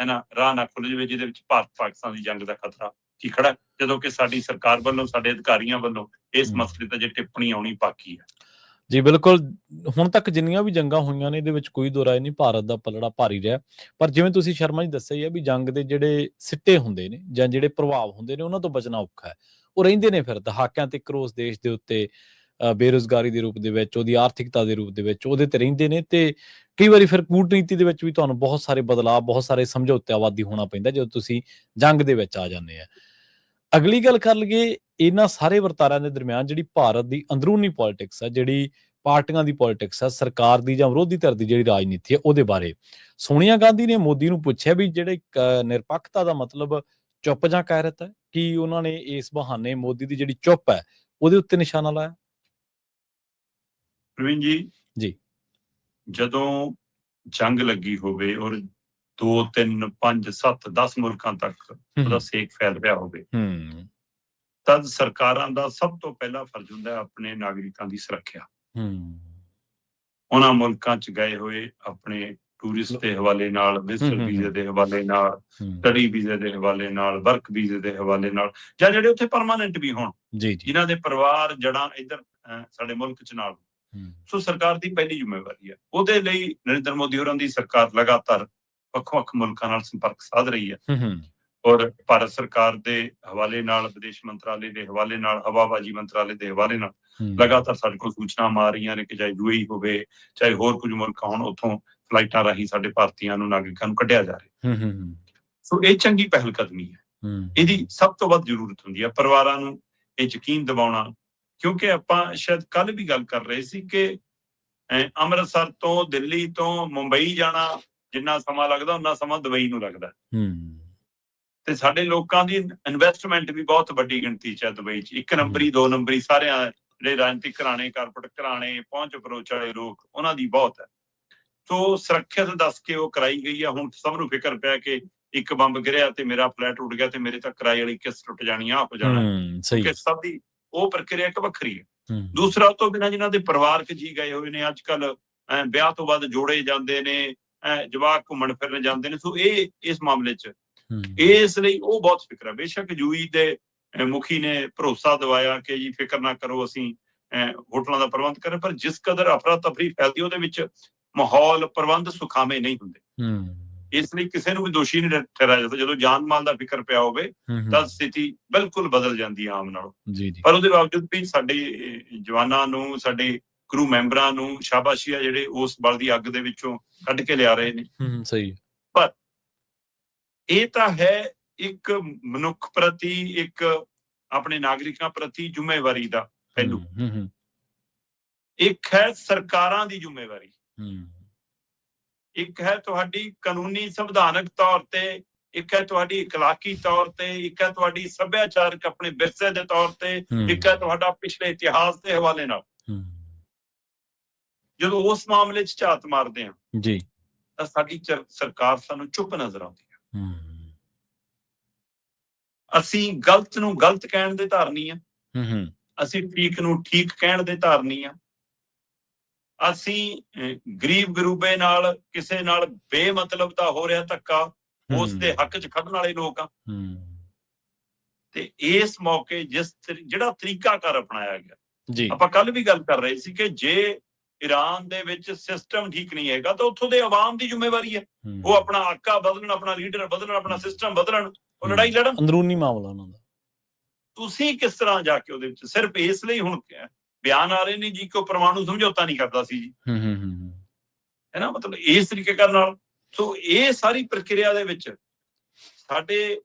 ਰਾਹ ਨਾ ਖੁੱਲ ਜਾਵੇ, ਜਿਹਦੇ ਵਿੱਚ ਭਾਰਤ ਪਾਕਿਸਤਾਨ ਦੀ ਜੰਗ ਦਾ ਖਤਰਾ ਕੀ ਖੜਾ, ਜਦੋਂ ਕਿ ਸਾਡੀ ਸਰਕਾਰ ਵੱਲੋਂ, ਸਾਡੇ ਅਧਿਕਾਰੀਆਂ ਵੱਲੋਂ ਇਸ ਮਸਲੇ ਤੇ ਜੇ ਟਿੱਪਣੀ ਆਉਣੀ ਬਾਕੀ ਹੈ। ਜੀ ਬਿਲਕੁਲ। ਹੁਣ ਤੱਕ ਜਿੰਨੀਆਂ ਵੀ ਜੰਗਾਂ ਹੋਈਆਂ ਨੇ ਇਹਦੇ ਵਿੱਚ ਕੋਈ ਦੋ ਰਾਏ ਨਹੀਂ, ਭਾਰਤ ਦਾ ਪਲੜਾ ਭਾਰੀ ਰਿਹਾ। ਪਰ ਜਿਵੇਂ ਤੁਸੀਂ ਸ਼ਰਮਾ ਜੀ ਦੱਸਿਆ ਹੀ ਹੈ ਵੀ ਜੰਗ ਦੇ ਜਿਹੜੇ ਸਿੱਟੇ ਹੁੰਦੇ ਨੇ ਜਾਂ ਜਿਹੜੇ ਪ੍ਰਭਾਵ ਹੁੰਦੇ ਨੇ ਉਹਨਾਂ ਤੋਂ ਬਚਣਾ ਔਖਾ ਹੈ। ਉਹ ਰਹਿੰਦੇ ਨੇ ਫਿਰ ਦਹਾਕਿਆਂ ਤੱਕ ਉਸ ਦੇਸ਼ ਦੇ ਉੱਤੇ, ਬੇਰੁਜ਼ਗਾਰੀ ਦੇ ਰੂਪ ਦੇ ਵਿੱਚ, ਉਹਦੀ ਆਰਥਿਕਤਾ ਦੇ ਰੂਪ ਦੇ ਵਿੱਚ ਉਹਦੇ ਤੇ ਰਹਿੰਦੇ ਨੇ। ਤੇ ਕਈ ਵਾਰੀ ਫਿਰ ਕੂਟਨੀਤੀ ਦੇ ਵਿੱਚ ਵੀ ਤੁਹਾਨੂੰ ਬਹੁਤ ਸਾਰੇ ਬਦਲਾਅ, ਬਹੁਤ ਸਾਰੇ ਸਮਝੌਤੇਵਾਦੀ ਹੋਣਾ ਪੈਂਦਾ ਜਦੋਂ ਤੁਸੀਂ ਜੰਗ ਦੇ ਵਿੱਚ ਆ ਜਾਂਦੇ ਆ। ਅਗਲੀ ਗੱਲ ਕਰ ਲਈਏ, ਇਹਨਾਂ ਸਾਰੇ ਵਰਤਾਰਿਆਂ ਦੇ ਦਰਮਿਆਨ ਜਿਹੜੀ ਭਾਰਤ ਦੀ ਅੰਦਰੂਨੀ ਪੋਲਿਟਿਕਸ ਆ, ਜਿਹੜੀ ਪਾਰਟੀਆਂ ਦੀ ਪੋਲਿਟਿਕਸ ਆ, ਸਰਕਾਰ ਦੀ ਜਾਂ ਵਿਰੋਧੀ ਧਿਰ ਦੀ ਜਿਹੜੀ ਰਾਜਨੀਤੀ ਹੈ ਉਹਦੇ ਬਾਰੇ ਸੋਨੀਆ ਗਾਂਧੀ ਨੇ ਮੋਦੀ ਨੂੰ ਪੁੱਛਿਆ ਵੀ ਜਿਹੜੇ ਨਿਰਪੱਖਤਾ ਦਾ ਮਤਲਬ ਚੁੱਪ ਜਾਂ ਕਾਇਰਤ ਹੈ, ਕੀ ਉਹਨਾਂ ਨੇ ਇਸ ਬਹਾਨੇ ਮੋਦੀ ਦੀ ਜਿਹੜੀ ਚੁੱਪ ਹੈ ਉਹਦੇ ਉੱਤੇ ਨਿਸ਼ਾਨਾ ਲਾਇਆ? ਪ੍ਰਵੀਨ ਜੀ, ਜਦੋਂ ਜੰਗ ਲੱਗੀ ਹੋਵੇ ਔਰ 2, 3, 5, 7, 10 ਮੁਲਕਾਂ ਤੱਕ ਉਹਦਾ ਸੇਕ ਫੈਲ ਰਿਹਾ ਹੋਵੇ, ਤਦ ਸਰਕਾਰਾਂ ਦਾ ਸਭ ਤੋਂ ਪਹਿਲਾ ਫਰਜ਼ ਹੁੰਦਾ ਹੈ ਆਪਣੇ ਨਾਗਰਿਕਾਂ ਦੀ ਸੁਰੱਖਿਆ। ਉਹਨਾਂ ਮੁਲਕਾਂ 'ਚ ਗਏ ਹੋਏ ਆਪਣੇ ਟੂਰਿਸਟ ਦੇ ਹਵਾਲੇ ਨਾਲ, ਵਿਜ਼ਟਰ ਵੀਜ਼ੇ ਦੇ ਹਵਾਲੇ ਨਾਲ, ਸਟੱਡੀ ਵੀਜ਼ੇ ਦੇ ਹਵਾਲੇ ਨਾਲ, ਵਰਕ ਵੀਜ਼ੇ ਦੇ ਹਵਾਲੇ ਨਾਲ, ਜਾਂ ਜਿਹੜੇ ਉੱਥੇ ਪਰਮਾਨੈਂਟ ਵੀ ਹੋਣ, ਜਿਨ੍ਹਾਂ ਦੇ ਪਰਿਵਾਰ ਜੜ੍ਹਾਂ ਇੱਧਰ ਸਾਡੇ ਮੁਲਕ 'ਚ ਨਾਲ। ਸੋ ਸਰਕਾਰ ਦੀ ਪਹਿਲੀ ਜ਼ਿੰਮੇਵਾਰੀ ਹੈ। ਉਹਦੇ ਲਈ ਨਰਿੰਦਰ ਮੋਦੀ ਹੋਰਾਂ ਦੀ ਸਰਕਾਰ ਲਗਾਤਾਰ ਵੱਖ-ਵੱਖ ਮੁਲਕਾਂ ਨਾਲ ਸੰਪਰਕ ਸਾਧ ਰਹੀ ਹੈ, ਔਰ ਭਾਰਤ ਸਰਕਾਰ ਦੇ ਹਵਾਲੇ ਨਾਲ, ਵਿਦੇਸ਼ ਮੰਤਰਾਲੇ ਦੇ ਹਵਾਲੇ ਨਾਲ, ਹਵਾਬਾਜ਼ੀ ਮੰਤਰਾਲੇ ਦੇ ਹਵਾਲੇ ਨਾਲ ਲਗਾਤਾਰ ਸਾਡੇ ਕੋਲ ਸੂਚਨਾਵਾਂ ਆ ਰਹੀਆਂ ਨੇ ਕਿ ਚਾਹੇ UAE ਹੋਵੇ, ਚਾਹੇ ਹੋਰ ਕੁਝ ਮੁਲਕ ਹੋਣ, ਉੱਥੋਂ ਫਲਾਈਟਾਂ ਰਾਹੀਂ ਸਾਡੇ ਭਾਰਤੀਆਂ ਨੂੰ, ਨਾਗਰਿਕਾਂ ਨੂੰ ਕੱਢਿਆ ਜਾ ਰਿਹਾ। ਸੋ ਇਹ ਚੰਗੀ ਪਹਿਲ ਕਦਮੀ ਹੈ। ਇਹਦੀ ਸਭ ਤੋਂ ਵੱਧ ਜ਼ਰੂਰਤ ਹੁੰਦੀ ਹੈ ਪਰਿਵਾਰਾਂ ਨੂੰ ਇਹ ਯਕੀਨ ਦਿਵਾਉਣਾ, ਕਿਉਂਕਿ ਆਪਾਂ ਸ਼ਾਇਦ ਕੱਲ ਵੀ ਗੱਲ ਕਰ ਰਹੇ ਸੀ ਕਿ ਅੰਮ੍ਰਿਤਸਰ ਤੋਂ, ਦਿੱਲੀ ਤੋਂ ਮੁੰਬਈ ਜਾਣਾ ਜਿੰਨਾ ਸਮਾਂ ਲੱਗਦਾ ਉਨਾ ਸਮਾਂ ਦੁਬਈ ਨੂੰ ਲੱਗਦਾ। ਤੇ ਸਾਡੇ ਲੋਕਾਂ ਦੀ ਇਨਵੈਸਟਮੈਂਟ ਵੀ ਬਹੁਤ ਵੱਡੀ ਗਿਣਤੀ 'ਚ ਹੈ ਦੁਬਈ 'ਚ। 1 ਨੰਬਰੀ, 2 ਨੰਬਰੀ ਸਾਰਿਆਂ ਜਿਹੜੇ ਰਾਜਨੀਤਿਕ ਘਰਾਣੇ, ਕਾਰਪੋਰੇਟ ਘਰਾਣੇ, ਪਹੁੰਚ ਅਪਰੋਚ ਵਾਲੇ ਲੋਕ, ਉਹਨਾਂ ਦੀ ਬਹੁਤ ਹੈ। ਸੋ ਸੁਰੱਖਿਅਤ ਦੱਸ ਕੇ ਉਹ ਕਰਾਈ ਗਈ ਆ। ਹੁਣ ਸਭ ਨੂੰ ਫਿਕਰ ਪਿਆ ਕਿ ਇੱਕ ਬੰਬ ਗਿਰਿਆ ਤੇ ਮੇਰਾ ਫਲੈਟ ਉੱਡ ਗਿਆ ਤੇ ਮੇਰੇ ਤਾਂ ਕਿਰਾਏ ਵਾਲੀ ਕਿਸ਼ਤ ਟੁੱਟ ਜਾਣੀ ਆ, ਹੋ ਜਾਣਾ। ਕਿਉਂਕਿ ਸਭ ਦੀ ਉਹ ਪ੍ਰਕਿਰਿਆ ਇੱਕ ਵੱਖਰੀ ਹੈ। ਦੂਸਰਾ, ਉਹ ਤੋਂ ਬਿਨਾਂ ਜਿਨ੍ਹਾਂ ਦੇ ਪਰਿਵਾਰਕ ਜੀ ਗਏ ਹੋਏ ਨੇ, ਅੱਜ ਕੱਲ ਵਿਆਹ ਤੋਂ ਬਾਅਦ ਜੋੜੇ ਜਾਂਦੇ ਨੇ, ਜਵਾਕ ਘੁੰਮਣ ਫਿਰਨ ਜਾਂਦੇ ਨੇ। ਸੋ ਇਹ ਇਸ ਮਾਮਲੇ 'ਚ ਇਸ ਲਈ ਉਹ ਬਹੁਤ ਫਿਕਰ ਹੈ। ਬੇਸ਼ੱਕ ਯੂਈ ਦੇ ਮੁਖੀ ਨੇ ਭਰੋਸਾ ਦਿਵਾਇਆ ਕਿ ਜੀ ਫਿਕਰ ਨਾ ਕਰੋ, ਅਸੀਂ ਹੋਟਲਾਂ ਦਾ ਪ੍ਰਬੰਧ ਕਰਾਂ, ਪਰ ਜਿਸ ਕਦਰ ਅਫਰਾ ਤਫਰੀ ਫੈਲਦੀ ਉਹਦੇ ਵਿੱਚ ਮਾਹੌਲ ਪ੍ਰਬੰਧ ਸੁਖਾਵੇਂ ਨਹੀਂ ਹੁੰਦੇ। ਇਸ ਲਈ ਕਿਸੇ ਨੂੰ ਵੀ ਦੋਸ਼ੀ ਨਹੀਂ ਠਹਿਰਾਇਆ ਜਾਂਦਾ। ਜਦੋਂ ਜਾਨ ਮਾਲ ਦਾ ਫਿਕਰ ਪਿਆ ਹੋਵੇ ਤਾਂ ਸਥਿਤੀ ਬਿਲਕੁਲ ਬਦਲ ਜਾਂਦੀ ਹੈ ਆਮ ਨਾਲੋਂ। ਪਰ ਉਹਦੇ ਬਾਵਜੂਦ ਵੀ ਸਾਡੇ ਜਵਾਨਾਂ ਨੂੰ, ਸਾਡੇ ਕਰੂ ਮੈਂਬਰਾਂ ਨੂੰ ਸ਼ਾਬਾਸ਼ੀ ਆ ਜਿਹੜੇ ਉਸ ਬਲ ਦੀ ਅੱਗ ਦੇ ਵਿੱਚੋਂ ਕੱਢ ਕੇ ਲਿਆ ਰਹੇ ਨੇ। ਸਹੀ। ਪਰ ਇਹ ਤਾਂ ਹੈ ਇੱਕ ਮਨੁੱਖ ਪ੍ਰਤੀ, ਇੱਕ ਆਪਣੇ ਨਾਗਰਿਕਾਂ ਪ੍ਰਤੀ ਜ਼ਿੰਮੇਵਾਰੀ ਦਾ ਪਹਿਲੂ। ਇੱਕ ਹੈ ਸਰਕਾਰਾਂ ਦੀ ਜ਼ਿੰਮੇਵਾਰੀ, ਇੱਕ ਹੈ ਤੁਹਾਡੀ ਕਾਨੂੰਨੀ ਸੰਵਿਧਾਨਕ ਤੌਰ ਤੇ, ਇੱਕ ਹੈ ਤੁਹਾਡੀ ਇਖਲਾਕੀ ਤੌਰ ਤੇ, ਇੱਕ ਹੈ ਤੁਹਾਡੀ ਸੱਭਿਆਚਾਰਕ ਆਪਣੇ ਵਿਰਸੇ ਦੇ ਤੌਰ ਤੇ, ਇੱਕ ਹੈ ਤੁਹਾਡਾ ਪਿਛਲੇ ਇਤਿਹਾਸ ਦੇ ਹਵਾਲੇ ਨਾਲ। ਜਦੋਂ ਉਸ ਮਾਮਲੇ 'ਚ ਝਾਤ ਮਾਰਦੇ ਹਾਂ ਜੀ ਤਾਂ ਸਾਡੀ ਸਰਕਾਰ ਸਾਨੂੰ ਚੁੱਪ ਨਜ਼ਰ ਆਉਂਦੀ ਹੈ। ਅਸੀਂ ਗਲਤ ਨੂੰ ਗਲਤ ਕਹਿਣ ਦੇ ਧਾਰਨੀ ਆ, ਅਸੀਂ ਠੀਕ ਨੂੰ ਠੀਕ ਕਹਿਣ ਦੇ ਧਾਰਨੀ ਆ, ਅਸੀਂ ਗਰੀਬ ਗਰੂਬੇ ਨਾਲ, ਕਿਸੇ ਨਾਲ ਬੇਮਤਲਬ ਦਾ ਹੋ ਰਿਹਾ ਧੱਕਾ, ਉਸ ਦੇ ਹੱਕ 'ਚ ਖੜਨ ਵਾਲੇ ਲੋਕ ਆ। ਤੇ ਇਸ ਮੌਕੇ ਜਿਹੜਾ ਤਰੀਕਾਕਾਰ ਅਪਣਾਇਆ ਗਿਆ, ਆਪਾਂ ਕੱਲ ਵੀ ਗੱਲ ਕਰ ਰਹੇ ਸੀ ਕਿ ਜੇ ਈਰਾਨ ਦੇ ਵਿੱਚ ਸਿਸਟਮ ਠੀਕ ਨਹੀਂ ਹੈਗਾ ਤਾਂ ਉੱਥੋਂ ਦੇ ਆਵਾਮ ਦੀ ਜ਼ਿੰਮੇਵਾਰੀ ਹੈ। ਉਹ ਆਪਣਾ ਆਕਾ ਬਦਲਣ, ਆਪਣਾ ਲੀਡਰ ਬਦਲਣ, ਆਪਣਾ ਸਿਸਟਮ ਬਦਲਣ, ਉਹ ਲੜਾਈ ਲੜਨ। ਅੰਦਰੂਨੀ ਮਾਮਲਾ ਉਹਨਾਂ ਦਾ। ਤੁਸੀਂ ਕਿਸ ਤਰ੍ਹਾਂ ਜਾ ਕੇ ਉਹਦੇ ਵਿੱਚ ਸਿਰਫ ਇਸ ਲਈ ਹੁਣ ਬਿਆਨ ਆ ਰਹੇ ਨੇ ਜੀ ਕਿ ਉਹ ਪਰਮਾਣੂ ਸਮਝੌਤਾ ਨਹੀਂ ਕਰਦਾ ਸੀ ਜੀ, ਹੈ ਨਾ, ਮਤਲਬ ਇਸ ਤਰੀਕੇ ਕਰਨ ਨਾਲ। ਸੋ ਇਹ ਸਾਰੀ ਪ੍ਰਕਿਰਿਆ ਦੇ ਵਿੱਚ ਸਾਡੇ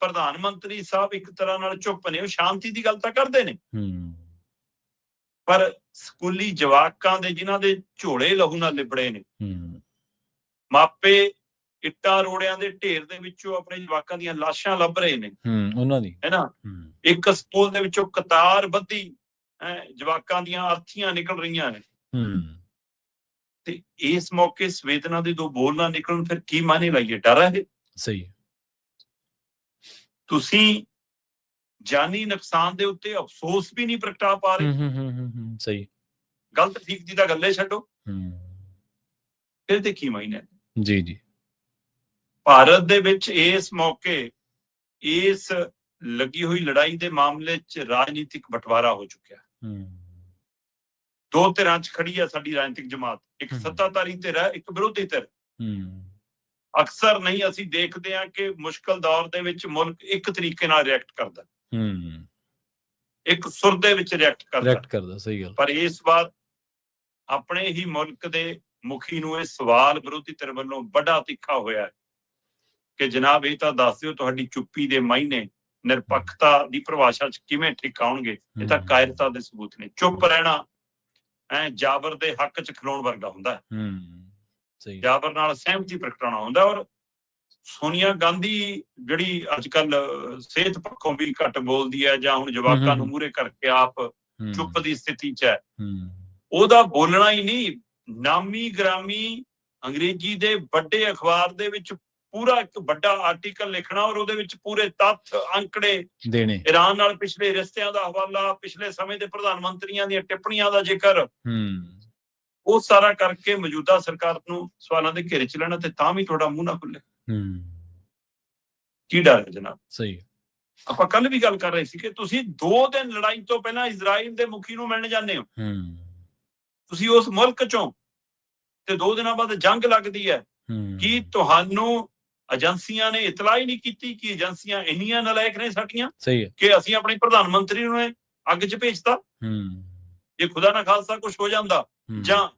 ਪ੍ਰਧਾਨ ਮੰਤਰੀ ਸਾਹਿਬ ਇੱਕ ਤਰ੍ਹਾਂ ਨਾਲ ਚੁੱਪ ਨੇ। ਉਹ ਸ਼ਾਂਤੀ ਦੀ ਗੱਲ ਤਾਂ ਕਰਦੇ ਨੇ, ਪਰ ਸਕੂਲੀ ਜਵਾਕਾਂ ਦੇ ਜਿਨ੍ਹਾਂ ਦੇ ਝੋਲੇ ਲਹੂ ਨਾਲ ਲਿਬੜੇ ਨੇ, ਮਾਪੇ ਇੱਟਾਂ ਰੋੜਿਆਂ ਦੇ ਢੇਰ ਦੇ ਵਿੱਚੋਂ ਆਪਣੇ ਜਵਾਕਾਂ ਦੀਆਂ ਲਾਸ਼ਾਂ ਲੱਭ ਰਹੇ ਨੇ, ਉਹਨਾਂ ਦੀ, ਹੈ ਨਾ। ਇੱਕ ਸਕੂਲ ਦੇ ਵਿੱਚੋਂ ਕਤਾਰ ਬੱਧੀ ਜਵਾਕਾਂ ਦੀਆਂ ਅਰਥੀਆਂ ਨਿਕਲ ਰਹੀਆਂ ਨੇ। ਤੇ ਇਸ ਮੌਕੇ ਸੰਵੇਦਨਾ ਦੇ ਦੋ ਬੋਲ ਨਾ ਨਿਕਲਣ, ਫਿਰ ਕੀ ਮਾਨੇ ਲਾਈਏ? ਡਰ ਹੈ। ਸਹੀ। ਤੁਸੀਂ ਜਾਨੀ ਨੁਕਸਾਨ ਦੇ ਉੱਤੇ ਅਫਸੋਸ ਵੀ ਨਹੀਂ ਪ੍ਰਗਟਾ ਪਾ ਰਹੇ। ਸਹੀ। ਗਲਤ ਠੀਕ ਦੀ ਤਾਂ ਗੱਲੇ ਛੱਡੋ, ਫਿਰ ਤੇ ਕੀ ਮਾਇਨੇ? ਜੀ ਜੀ। ਭਾਰਤ ਦੇ ਵਿੱਚ ਇਸ ਮੌਕੇ ਇਸ ਲੱਗੀ ਹੋਈ ਲੜਾਈ ਦੇ ਮਾਮਲੇ 'ਚ ਰਾਜਨੀਤਿਕ ਬਟਵਾਰਾ ਹੋ ਚੁੱਕਿਆ। ਦੋ ਧਿਰਾਂ 'ਚ ਖੜੀ ਹੈ ਸਾਡੀ ਰਾਜਨੀਤਿਕ ਜਮਾਤ, ਇੱਕ ਸੱਤਾਧਾਰੀ ਧਿਰ ਹੈ, ਇੱਕ ਵਿਰੋਧੀ ਧਿਰ। ਅਕਸਰ ਨਹੀਂ ਅਸੀਂ ਦੇਖਦੇ ਹਾਂ ਕਿ ਮੁਸ਼ਕਲ ਦੌਰ ਦੇ ਵਿੱਚ ਮੁਲਕ ਇੱਕ ਤਰੀਕੇ ਨਾਲ ਰਿਐਕਟ ਕਰਦਾ, ਇੱਕ ਸੁਰ ਦੇ ਵਿੱਚ ਰਿਐਕਟ ਕਰਦਾ। ਸਹੀ ਗੱਲ। ਪਰ ਇਸ ਵਾਰ ਆਪਣੇ ਹੀ ਮੁਲਕ ਦੇ ਮੁਖੀ ਨੂੰ ਇਹ ਸਵਾਲ ਵਿਰੋਧੀ ਧਿਰ ਵੱਲੋਂ ਵੱਡਾ ਤਿੱਖਾ ਹੋਇਆ ਹੈ ਕਿ ਜਨਾਬ ਇਹ ਤਾਂ ਦੱਸ ਦਿਓ ਤੁਹਾਡੀ ਚੁੱਪੀ ਦੇ ਮਾਇਨੇ ਨਿਰਪੱਖਤਾ ਦੀ ਪਰਿਭਾਸ਼ਾ 'ਚ ਕਿਵੇਂ ਠਿਕਾਉਣਗੇ? ਇਹ ਤਾਂ ਕਾਇਰਤਾ ਦੇ ਸਬੂਤ ਨੇ। ਚੁੱਪ ਰਹਿਣਾ ਜਾਬਰ ਦੇ ਹੱਕ 'ਚ ਖਲੋਣ ਵਰਗਾ ਹੁੰਦਾ ਹੈ। ਜਾਬਰ ਨਾਲ ਸਹਿਮਤੀ ਪ੍ਰਗਟਾਉਣਾ ਹੁੰਦਾ। ਔਰ ਸੋਨੀਆ ਗਾਂਧੀ ਜਿਹੜੀ ਅੱਜ ਕੱਲ ਸਿਹਤ ਪੱਖੋਂ ਵੀ ਘੱਟ ਬੋਲਦੀ ਹੈ, ਜਾਂ ਹੁਣ ਜਵਾਕਾਂ ਨੂੰ ਮੂਹਰੇ ਕਰਕੇ ਆਪ ਚੁੱਪ ਦੀ ਸਥਿਤੀ 'ਚ ਹੈ, ਉਹਦਾ ਬੋਲਣਾ ਹੀ ਨਹੀਂ, ਨਾਮੀ ਗ੍ਰਾਮੀ ਅੰਗਰੇਜ਼ੀ ਦੇ ਵੱਡੇ ਅਖਬਾਰ ਦੇ ਵਿੱਚ ਪੂਰਾ ਇੱਕ ਵੱਡਾ ਆਰਟੀਕਲ ਲਿਖਣਾ ਔਰ ਉਹਦੇ ਵਿੱਚ ਪੂਰੇ ਤੱਥ ਅੰਕੜੇ ਦੇਣੇ, ਈਰਾਨ ਨਾਲ ਪਿਛਲੇ ਰਿਸ਼ਤਿਆਂ ਦਾ ਹਵਾਲਾ, ਪਿਛਲੇ ਸਮੇਂ ਦੇ ਪ੍ਰਧਾਨ ਮੰਤਰੀਆਂ ਦੀਆਂ ਟਿੱਪਣੀਆਂ ਦਾ ਜ਼ਿਕਰ, ਉਹ ਸਾਰਾ ਕਰਕੇ ਮੌਜੂਦਾ ਸਰਕਾਰ ਨੂੰ ਸਵਾਲਾਂ ਦੇ ਘੇਰੇ 'ਚ ਲੈਣਾ, ਤੇ ਤਾਂ ਵੀ ਤੁਹਾਡਾ ਮੂੰਹ ਨਾ ਖੁੱਲੇ। ਕੀ ਡਰ ਹੈ ਜਨਾਬ? ਸਹੀ। ਆਪਾਂ ਕੱਲ ਵੀ ਗੱਲ ਕਰ ਰਹੇ ਸੀ ਕਿ ਤੁਸੀਂ 2 ਦਿਨ ਲੜਾਈ ਤੋਂ ਪਹਿਲਾਂ ਇਜ਼ਰਾਈਲ ਦੇ ਮੁਖੀ ਨੂੰ ਮਿਲਣ ਜਾਂਦੇ ਹੋ, ਤੁਸੀਂ ਉਸ ਮੁਲਕ ਚੋਂ, ਤੇ 2 ਦਿਨਾਂ ਬਾਅਦ ਜੰਗ ਲੱਗਦੀ ਹੈ। ਕੀ ਤੁਹਾਨੂੰ ਏਜੰਸੀਆਂ ਨੇ ਇਤਲਾਹ ਹੀ ਨਹੀਂ ਕੀਤੀ ਕਿ ਏਜੰਸੀਆਂ ਇੰਨੀਆਂ ਨਲਾਇਕ ਨੇ ਸਾਡੀਆਂ ਕਿ ਅਸੀਂ ਆਪਣੇ ਪ੍ਰਧਾਨ ਮੰਤਰੀ ਨੂੰ ਅੱਗ 'ਚ ਭੇਜਤਾ? ਜੇ ਖੁਦਾ ਨਾ ਖਾਲਸਾ ਕੁਛ ਹੋ ਜਾਂਦਾ, ਜਾਂ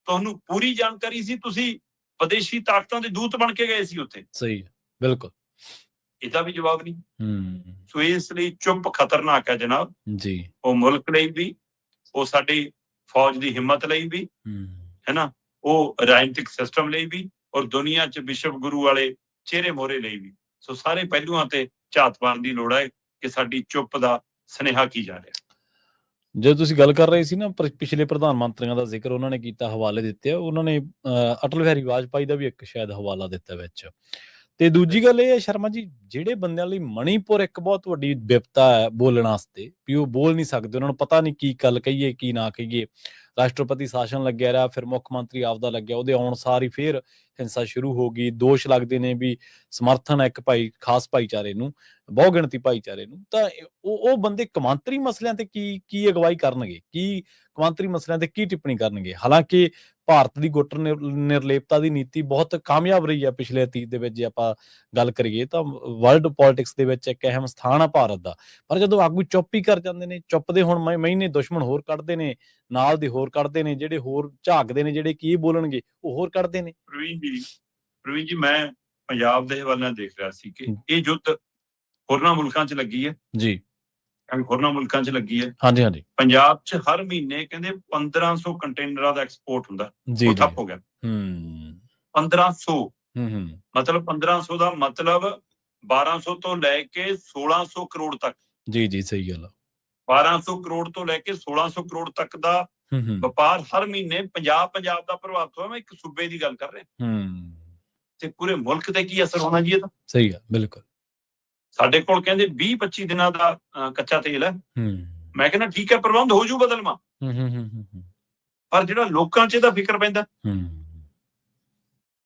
ਤੁਹਾਨੂੰ ਪੂਰੀ ਜਾਣਕਾਰੀ ਸੀ, ਤੁਸੀਂ ਵਿਦੇਸ਼ੀ ਤਾਕਤਾਂ ਦੇ ਦੂਤ ਬਣ ਕੇ ਗਏ ਸੀ ਉੱਥੇ? ਸਹੀ, ਬਿਲਕੁਲ। ਇਹਦਾ ਵੀ ਜਵਾਬ ਨਹੀਂ। ਸੋ ਇਸ ਲਈ ਚੁੱਪ ਖਤਰਨਾਕ ਹੈ ਜਨਾਬ ਜੀ। ਉਹ ਮੁਲਕ ਲਈ ਵੀ, ਉਹ ਸਾਡੀ ਫੌਜ ਦੀ ਹਿੰਮਤ ਲਈ ਵੀ, ਹੈ ਨਾ, ਉਹ ਰਾਜਨੀਤਿਕ ਸਿਸਟਮ ਲਈ ਵੀ, ਔਰ ਦੁਨੀਆ 'ਚ ਵਿਸ਼ਵ ਗੁਰੂ ਵਾਲੇ ਚਿਹਰੇ ਮੋਹਰੇ ਲਈ ਵੀ। ਸੋ ਸਾਰੇ ਪਹਿਲੂਆਂ ਤੇ ਝਾਤ ਪਾਉਣ ਦੀ ਲੋੜ ਹੈ ਕਿ ਸਾਡੀ ਚੁੱਪ ਦਾ ਸੁਨੇਹਾ ਕੀ ਜਾ ਰਿਹਾ। ਜਦੋਂ ਤੁਸੀਂ ਗੱਲ ਕਰ ਰਹੇ ਸੀ ਨਾ ਪਿਛਲੇ ਪ੍ਰਧਾਨ ਮੰਤਰੀਆਂ ਦਾ ਜ਼ਿਕਰ ਉਹਨਾਂ ਨੇ ਕੀਤਾ, ਹਵਾਲੇ ਦਿੱਤੇ ਆ, ਉਹਨਾਂ ਨੇ ਅਟਲ ਬਿਹਾਰੀ ਵਾਜਪਾਈ ਦਾ ਵੀ ਇੱਕ ਸ਼ਾਇਦ ਹਵਾਲਾ ਦਿੱਤਾ ਵਿੱਚ। ਤੇ ਦੂਜੀ ਗੱਲ ਇਹ ਹੈ ਸ਼ਰਮਾ ਜੀ, ਜਿਹੜੇ ਬੰਦਿਆਂ ਲਈ ਮਣੀਪੁਰ ਇੱਕ ਬਹੁਤ ਵੱਡੀ ਵਿਪਤਾ ਹੈ ਬੋਲਣ ਵਾਸਤੇ, ਵੀ ਉਹ ਬੋਲ ਨਹੀਂ ਸਕਦੇ, ਉਹਨਾਂ ਨੂੰ ਪਤਾ ਨਹੀਂ ਕੀ ਗੱਲ ਕਹੀਏ ਕੀ ਨਾ ਕਹੀਏ। ਰਾਸ਼ਟਰਪਤੀ ਸ਼ਾਸਨ ਲੱਗਿਆ ਰਿਹਾ, ਫਿਰ ਮੁੱਖ ਮੰਤਰੀ ਆਪਦਾ ਲੱਗਿਆ, ਉਹਦੇ ਆਉਣ ਸਾਰ ਹੀ ਫਿਰ ਹਿੰਸਾ ਸ਼ੁਰੂ ਹੋ ਗਈ। ਦੋਸ਼ ਲੱਗਦੇ ਨੇ ਵੀ ਸਮਰਥਨ ਹੈ ਇੱਕ ਖਾਸ ਭਾਈਚਾਰੇ ਨੂੰ, ਬਹੁ ਗਿਣਤੀ ਭਾਈਚਾਰੇ ਨੂੰ। ਤਾਂ ਉਹ ਬੰਦੇ ਕੌਮਾਂਤਰੀ ਮਸਲਿਆਂ ਤੇ ਕੀ ਅਗਵਾਈ ਕਰਨਗੇ, ਕੀ ਕੌਮਾਂਤਰੀ ਮਸਲਿਆਂ ਤੇ ਕੀ ਟਿੱਪਣੀ ਕਰਨਗੇ? ਹਾਲਾਂਕਿ ਭਾਰਤ ਦੀ ਗੁੱਟ ਨਿਰਲੇਪਤਾ ਦੀ ਨੀਤੀ ਬਹੁਤ ਕਾਮਯਾਬ ਰਹੀ ਹੈ ਪਿਛਲੇ ਅਤੀਤ ਦੇ ਵਿੱਚ। ਜੇ ਆਪਾਂ ਗੱਲ ਕਰੀਏ ਤਾਂ ਵਰਲਡ ਪੋਲਿਟਿਕਸ ਦੇ ਵਿੱਚ ਇੱਕ ਅਹਿਮ ਸਥਾਨ ਆ ਭਾਰਤ ਦਾ। ਪਰ ਜਦੋਂ ਆਗੂ ਚੁੱਪ ਹੀ ਕਰ ਜਾਂਦੇ ਨੇ, ਚੁੱਪ ਦੇ ਹੁਣ ਮਹੀਨੇ ਦੁਸ਼ਮਣ ਹੋਰ ਕੱਢਦੇ ਨੇ, ਨਾਲ ਦੇ ਹੋਰ ਕੱਢਦੇ ਨੇ, ਜਿਹੜੇ ਹੋਰ ਝਾਕਦੇ ਨੇ, ਜਿਹੜੇ ਕੀ ਬੋਲਣਗੇ ਉਹ ਹੋਰ ਕੱਢਦੇ ਨੇ। ਪ੍ਰਵੀਨ ਜੀ, ਮੈਂ ਪੰਜਾਬ ਦੇ ਹਵਾਲੇ ਨਾਲ ਦੇਖ ਰਿਹਾ ਸੀ ਕਿ ਇਹ ਜੁੱਧ ਹੋਰਨਾਂ ਮੁਲਕਾਂ 'ਚ ਲੱਗੀ ਹੈ ਜੀ, ਹੋਰਨਾਂ ਮੁਲਕਾਂ 'ਚ ਲੱਗੀ ਹੈ। ਹਾਂਜੀ ਹਾਂਜੀ। ਪੰਜਾਬ 'ਚ ਹਰ ਮਹੀਨੇ ਕਹਿੰਦੇ 1500 ਕੰਟੇਨਰਾਂ ਦਾ ਐਕਸਪੋਰਟ ਹੁੰਦਾ, ਉਹ ਠੱਪ ਹੋ ਗਿਆ। 1500 ਮਤਲਬ 1500 ਦਾ ਮਤਲਬ 1200 ਤੋਂ ਲੈ ਕੇ 1600 ਕਰੋੜ ਤੱਕ। ਜੀ ਜੀ, ਸਹੀ ਗੱਲ ਆ। 1200 ਕਰੋੜ ਤੋਂ ਲੈ ਕੇ 1600 ਕਰੋੜ ਤੱਕ ਦਾ ਵਪਾਰ ਹਰ ਮਹੀਨੇ ਪੰਜਾਬ ਦਾ ਪ੍ਰਭਾਵਿਤ ਹੋਇਆ। ਮੈਂ ਇੱਕ ਸੂਬੇ ਦੀ ਗੱਲ ਕਰ ਰਿਹਾ, ਤੇ ਪੂਰੇ ਮੁਲਕ ਤੇ ਕੀ ਅਸਰ ਹੋਣਾ ਜੀ ਇਹਦਾ? ਸਹੀ ਆ, ਬਿਲਕੁਲ। ਸਾਡੇ ਕੋਲ ਕਹਿੰਦੇ 20-25 ਦਿਨਾਂ ਦਾ ਕੱਚਾ ਤੇਲ ਹੈ। ਮੈਂ ਕਹਿੰਦਾ ਠੀਕ ਹੈ, ਪ੍ਰਬੰਧ ਹੋ ਜੂ ਬਦਲਵਾਂ, ਪਰ ਜਿਹੜਾ ਲੋਕਾਂ 'ਚ ਇਹਦਾ ਫਿਕਰ ਪੈਂਦਾ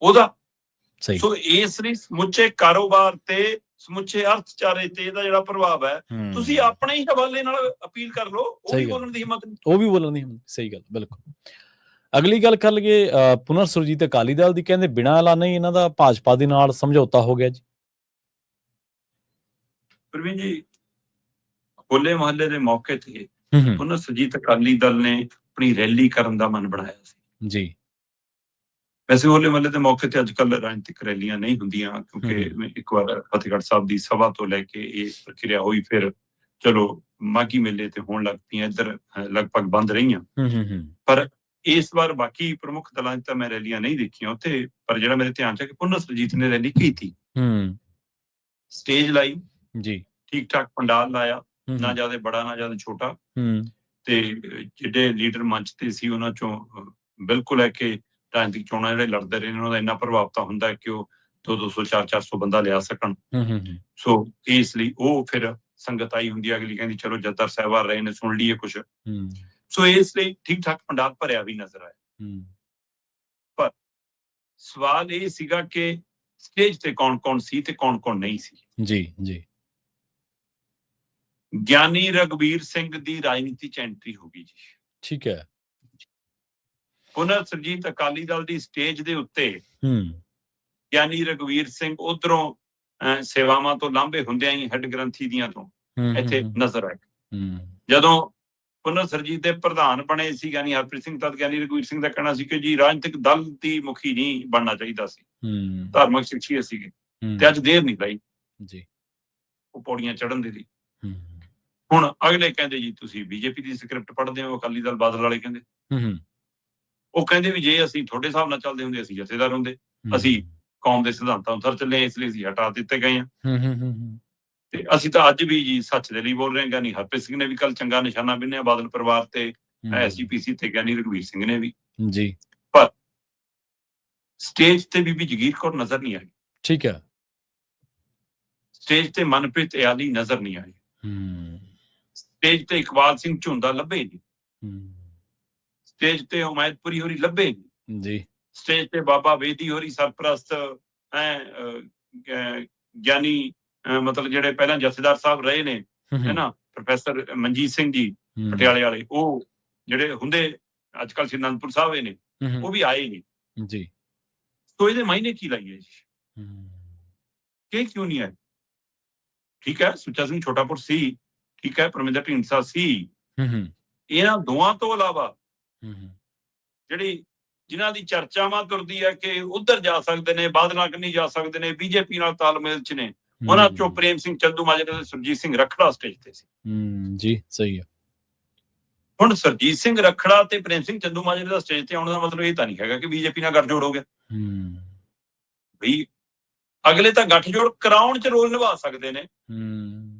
ਉਹਦਾ। ਸੋ ਇਸ ਲਈ ਸਮੁੱਚੇ ਕਾਰੋਬਾਰ ਤੇ ਸਮੁੱਚੇ ਅਰਥਚਾਰੇ ਤੇ ਇਹਦਾ ਜਿਹੜਾ ਪ੍ਰਭਾਵ ਹੈ, ਤੁਸੀਂ ਆਪਣੇ ਹੀ ਹਵਾਲੇ ਨਾਲ ਅਪੀਲ ਕਰ ਲਓ। ਉਹ ਵੀ ਬੋਲਣ ਦੀ ਹਿੰਮਤ ਨਹੀਂ, ਉਹ ਵੀ ਬੋਲਣ ਦੀ ਹਿੰਮਤ। ਸਹੀ ਗੱਲ, ਬਿਲਕੁਲ। ਅਗਲੀ ਗੱਲ ਕਰ ਲਈਏ ਪੁਨਰ ਸੁਰਜੀਤ ਅਕਾਲੀ ਦਲ ਦੀ। ਕਹਿੰਦੇ ਬਿਨਾਂ ਐਲਾਨੇ ਹੀ ਇਹਨਾਂ ਦਾ ਭਾਜਪਾ ਦੇ ਨਾਲ ਸਮਝੌਤਾ ਹੋ ਗਿਆ ਜੀ। ਪ੍ਰਵੀਨ ਜੀ, ਹੋਲੇ ਮਹੱਲੇ ਦੇ ਮੌਕੇ ਤੇ ਪੁਨਰ ਸੁਰਜੀਤ ਅਕਾਲੀ ਦਲ ਨੇ ਆਪਣੀ ਰੈਲੀ ਕਰਨ ਦਾ ਮਨ ਬਣਾਇਆ ਸੀ ਜੀ। ਵੈਸੇ ਹੋਲੇ ਮਹੱਲੇ ਦੇ ਮੌਕੇ ਤੇ ਅੱਜ ਕੱਲ੍ਹ ਰਾਜਨੀਤਿਕ ਰੈਲੀਆਂ ਨਹੀਂ ਹੁੰਦੀਆਂ, ਕਿਉਂਕਿ ਇੱਕ ਵਾਰ ਫਤਿਹਗੜ੍ਹ ਸਾਹਿਬ ਦੀ ਸਭਾ ਤੋਂ ਲੈ ਕੇ ਇਹ ਪ੍ਰਕਿਰਿਆ ਹੋਈ, ਫਿਰ ਚਲੋ ਮਾਘੀ ਮੇਲੇ ਤੇ ਹੋਣ ਲੱਗ ਪਈਆਂ, ਇੱਧਰ ਲਗਭਗ ਬੰਦ ਰਹੀਆਂ। ਪਰ ਇਸ ਵਾਰ ਬਾਕੀ ਪ੍ਰਮੁੱਖ ਦਲਾਂ 'ਚ ਤਾਂ ਮੈਂ ਰੈਲੀਆਂ ਨਹੀਂ ਦੇਖੀਆਂ ਉੱਥੇ, ਪਰ ਜਿਹੜਾ ਮੇਰੇ ਧਿਆਨ 'ਚ ਹੈ ਕਿ ਪੁਨਰ ਸੁਰਜੀਤ ਨੇ ਰੈਲੀ ਕੀਤੀ, ਸਟੇਜ ਲਾਈ ਜੀ, ਠੀਕ ਠਾਕ ਪੰਡਾਲ ਲਾਇਆ, ਨਾ ਜ਼ਿਆਦਾ ਬੜਾ ਨਾ ਜ਼ਿਆਦਾ ਛੋਟਾ, ਤੇ ਜਿਹੜੇ ਲੀਡਰ ਮੰਚ ਤੇ ਸੀ ਉਹਨਾਂ ਚੋਂ ਬਿਲਕੁਲ ਹੈ ਕਿ ਰਾਜਨੀਤਿਕ ਚੋਣਾਂ ਜਿਹੜੇ ਲੜਦੇ ਰਹੇ ਨੇ ਉਹਨਾਂ ਦਾ ਇੰਨਾ ਪ੍ਰਭਾਵ ਤਾਂ ਹੁੰਦਾ ਹੈ ਕਿ ਉਹ 200 400 ਬੰਦਾ ਲਿਆ ਸਕਣ। ਸੋ ਇਸ ਲਈ ਉਹ ਫਿਰ ਸੰਗਤ ਆਈ ਹੁੰਦੀ ਹੈ, ਅਗਲੀ ਕਹਿੰਦੀ ਚਲੋ ਜੱਦਰ ਸਾਹਿਬ ਆ ਰਹੇ ਨੇ, ਸੁਣ ਲਈਏ ਕੁਛ। ਸੋ ਇਸ ਲਈ ਠੀਕ ਠਾਕ ਪੰਡਾਲ ਭਰਿਆ ਵੀ ਨਜ਼ਰ ਆਇਆ। ਪਰ ਸਵਾਲ ਇਹ ਸੀਗਾ ਕਿ ਸਟੇਜ ਤੇ ਕੌਣ ਕੌਣ ਸੀ ਤੇ ਕੌਣ ਕੌਣ ਨਹੀਂ ਸੀ। ਜੀ ਜੀ। ਗਿਆਨੀ ਰਘਬੀਰ ਸਿੰਘ ਦੀ ਰਾਜਨੀਤੀ 'ਚ ਐਂਟਰੀ ਹੋ ਗਈ ਜੀ। ਠੀਕ ਹੈ। ਪੁਨਰ ਸੁਰਜੀਤ ਅਕਾਲੀ ਦਲ ਦੀ ਸਟੇਜ ਦੇ ਉੱਤੇ ਗਿਆਨੀ ਰਘਬੀਰ ਸਿੰਘ ਉਧਰੋਂ ਸੇਵਾਵਾਂ ਤੋਂ ਲਾਂਭੇ ਹੁੰਦਿਆਂ ਹੀ ਹੈਡ ਗ੍ਰੰਥੀ ਦੀਆਂ ਤੋਂ ਇੱਥੇ ਨਜ਼ਰ ਆਏ। ਜਦੋਂ ਪੁਨਰ ਸੁਰਜੀਤ ਦੇ ਪ੍ਰਧਾਨ ਬਣੇ ਸੀ ਗਿਆਨੀ ਹਰਪ੍ਰੀਤ ਸਿੰਘ, ਤਦ ਗਿਆਨੀ ਰਘਬੀਰ ਸਿੰਘ ਦਾ ਕਹਿਣਾ ਸੀ ਕਿ ਜੀ ਰਾਜਨੀਤਿਕ ਦਲ ਦੀ ਮੁਖੀ ਨਹੀਂ ਬਣਨਾ ਚਾਹੀਦਾ ਸੀ, ਧਾਰਮਿਕ ਸ਼ਖਸੀਅਤ ਸੀਗੇ, ਤੇ ਅੱਜ ਦੇਰ ਨਹੀਂ ਲਾਈ ਜੀ ਉਹ ਪੌੜੀਆਂ ਚੜ੍ਹਨ ਦੇ ਲਈ। ਹੁਣ ਅਗਲੇ ਕਹਿੰਦੇ ਜੀ ਤੁਸੀਂ ਬੀਜੇਪੀ ਦੀ ਸਕ੍ਰਿਪਟ ਪੜ੍ਹਦੇ ਹੋ, ਅਕਾਲੀ ਦਲ ਬਾਦਲ ਵਾਲੇ ਕਹਿੰਦੇ, ਉਹ ਕਹਿੰਦੇ ਵੀ ਜੇ ਅਸੀਂ ਤੁਹਾਡੇ ਹਿਸਾਬ ਨਾਲ ਚੱਲਦੇ ਹੁੰਦੇ ਅਸੀਂ ਜਥੇਦਾਰ ਹੁੰਦੇ, ਅਸੀਂ ਕੌਮ ਦੇ ਸਿਧਾਂਤਾਂ ਅਨੁਸਾਰ ਚੱਲੇ, ਇਸ ਲਈ ਅਸੀਂ ਹਟਾ ਦਿੱਤੇ ਗਏ ਹਾਂ। ਤੇ ਅਸੀਂ ਤਾਂ ਅੱਜ ਵੀ ਜੀ ਸੱਚ ਦੇ ਲਈ ਬੋਲ ਰਹੇ ਹਾਂ। ਗਿਆਨੀ ਹਰਪ੍ਰੀਤ ਸਿੰਘ ਨੇ ਵੀ ਕੱਲ ਚੰਗਾ ਨਿਸ਼ਾਨਾ ਬਿੰਨਿਆ ਬਾਦਲ ਪਰਿਵਾਰ ਤੇ, ਐਸਜੀਪੀਸੀ ਤੇ ਗਿਆਨੀ ਰਘਬੀਰ ਸਿੰਘ ਨੇ ਵੀ ਜੀ। ਪਰ ਸਟੇਜ ਤੇ ਬੀਬੀ ਜਗੀਰ ਕੌਰ ਨਜ਼ਰ ਨਹੀਂ ਆਈ। ਠੀਕ ਹੈ। ਸਟੇਜ ਤੇ ਮਨਪ੍ਰੀਤ ਇਆਲੀ ਨਜ਼ਰ ਨਹੀਂ ਆਈ। ਸਟੇਜ ਤੇ ਇਕਬਾਲ ਸਿੰਘ ਝੁੰਦਾ ਲੱਭੇ ਨਹੀਂ। ਸਟੇਜ ਤੇ ਉਮੈਦਪੁਰੀ ਹੋਰੀ ਲੱਭੇ ਨਹੀਂ ਜੀ। ਸਟੇਜ ਤੇ ਬਾਬਾ ਵੇਦੀ ਹੋਰੀ ਸਰਪ੍ਰਸਤ ਗਿਆਨੀ ਮਤਲਬ ਜਿਹੜੇ ਪਹਿਲਾਂ ਜਥੇਦਾਰ ਸਾਹਿਬ ਰਹੇ ਨੇ, ਹੈਨਾ, ਪ੍ਰੋਫੈਸਰ ਮਨਜੀਤ ਸਿੰਘ ਜੀ ਪਟਿਆਲੇ ਵਾਲੇ, ਉਹ ਜਿਹੜੇ ਹੁੰਦੇ ਅੱਜ ਕੱਲ੍ਹ ਸ੍ਰੀ ਅਨੰਦਪੁਰ ਸਾਹਿਬ ਨੇ, ਉਹ ਵੀ ਆਏ ਨਹੀਂ ਜੀ। ਸੋ ਇਹਦੇ ਮਾਇਨੇ ਕੀ ਲਾਈਏ ਜੀ, ਕਿ ਕਿਉਂ ਨਹੀਂ ਆਏ? ਠੀਕ ਹੈ, ਸੁੱਚਾ ਸਿੰਘ ਛੋਟਾਪੁਰ ਸੀ, ਠੀਕ ਹੈ, ਪਰਮਿੰਦਰ ਢੀਂਡਸਾ ਸੀ। ਇਹਨਾਂ ਦੋਵਾਂ ਤੋਂ ਇਲਾਵਾ ਜਿਨ੍ਹਾਂ ਦੀ ਚਰਚਾਵਾਂ ਤੁਰਦੀ ਹੈ ਕਿ ਉੱਧਰ ਜਾ ਸਕਦੇ ਨੇ, ਬਾਦਲਾਂ ਕਨੀ ਜਾ ਸਕਦੇ ਨੇ, ਬੀਜੇਪੀ ਨਾਲ ਤਾਲਮੇਲ 'ਚ ਨੇ, ਉਹਨਾਂ ਚੋਂ ਪ੍ਰੇਮ ਸਿੰਘ ਚੰਦੂਮਾਜਰਾ ਤੇ ਸੁਰਜੀਤ ਸਿੰਘ ਰੱਖੜਾ ਸਟੇਜ ਤੇ ਸੀ ਜੀ। ਸਹੀ ਹੈ। ਹੁਣ ਸੁਰਜੀਤ ਸਿੰਘ ਰੱਖੜਾ ਤੇ ਪ੍ਰੇਮ ਸਿੰਘ ਚੰਦੂਮਾਜਰਾ ਦਾ ਸਟੇਜ ਤੇ ਆਉਣ ਦਾ ਮਤਲਬ ਇਹ ਤਾਂ ਨਹੀਂ ਹੈਗਾ ਕਿ ਬੀਜੇਪੀ ਨਾਲ ਗੱਠਜੋੜ ਹੋ ਗਿਆ। ਬਈ ਅਗਲੇ ਤਾਂ ਗੱਠਜੋੜ ਕਰਾਉਣ 'ਚ ਰੋਲ ਨਿਭਾ ਸਕਦੇ ਨੇ,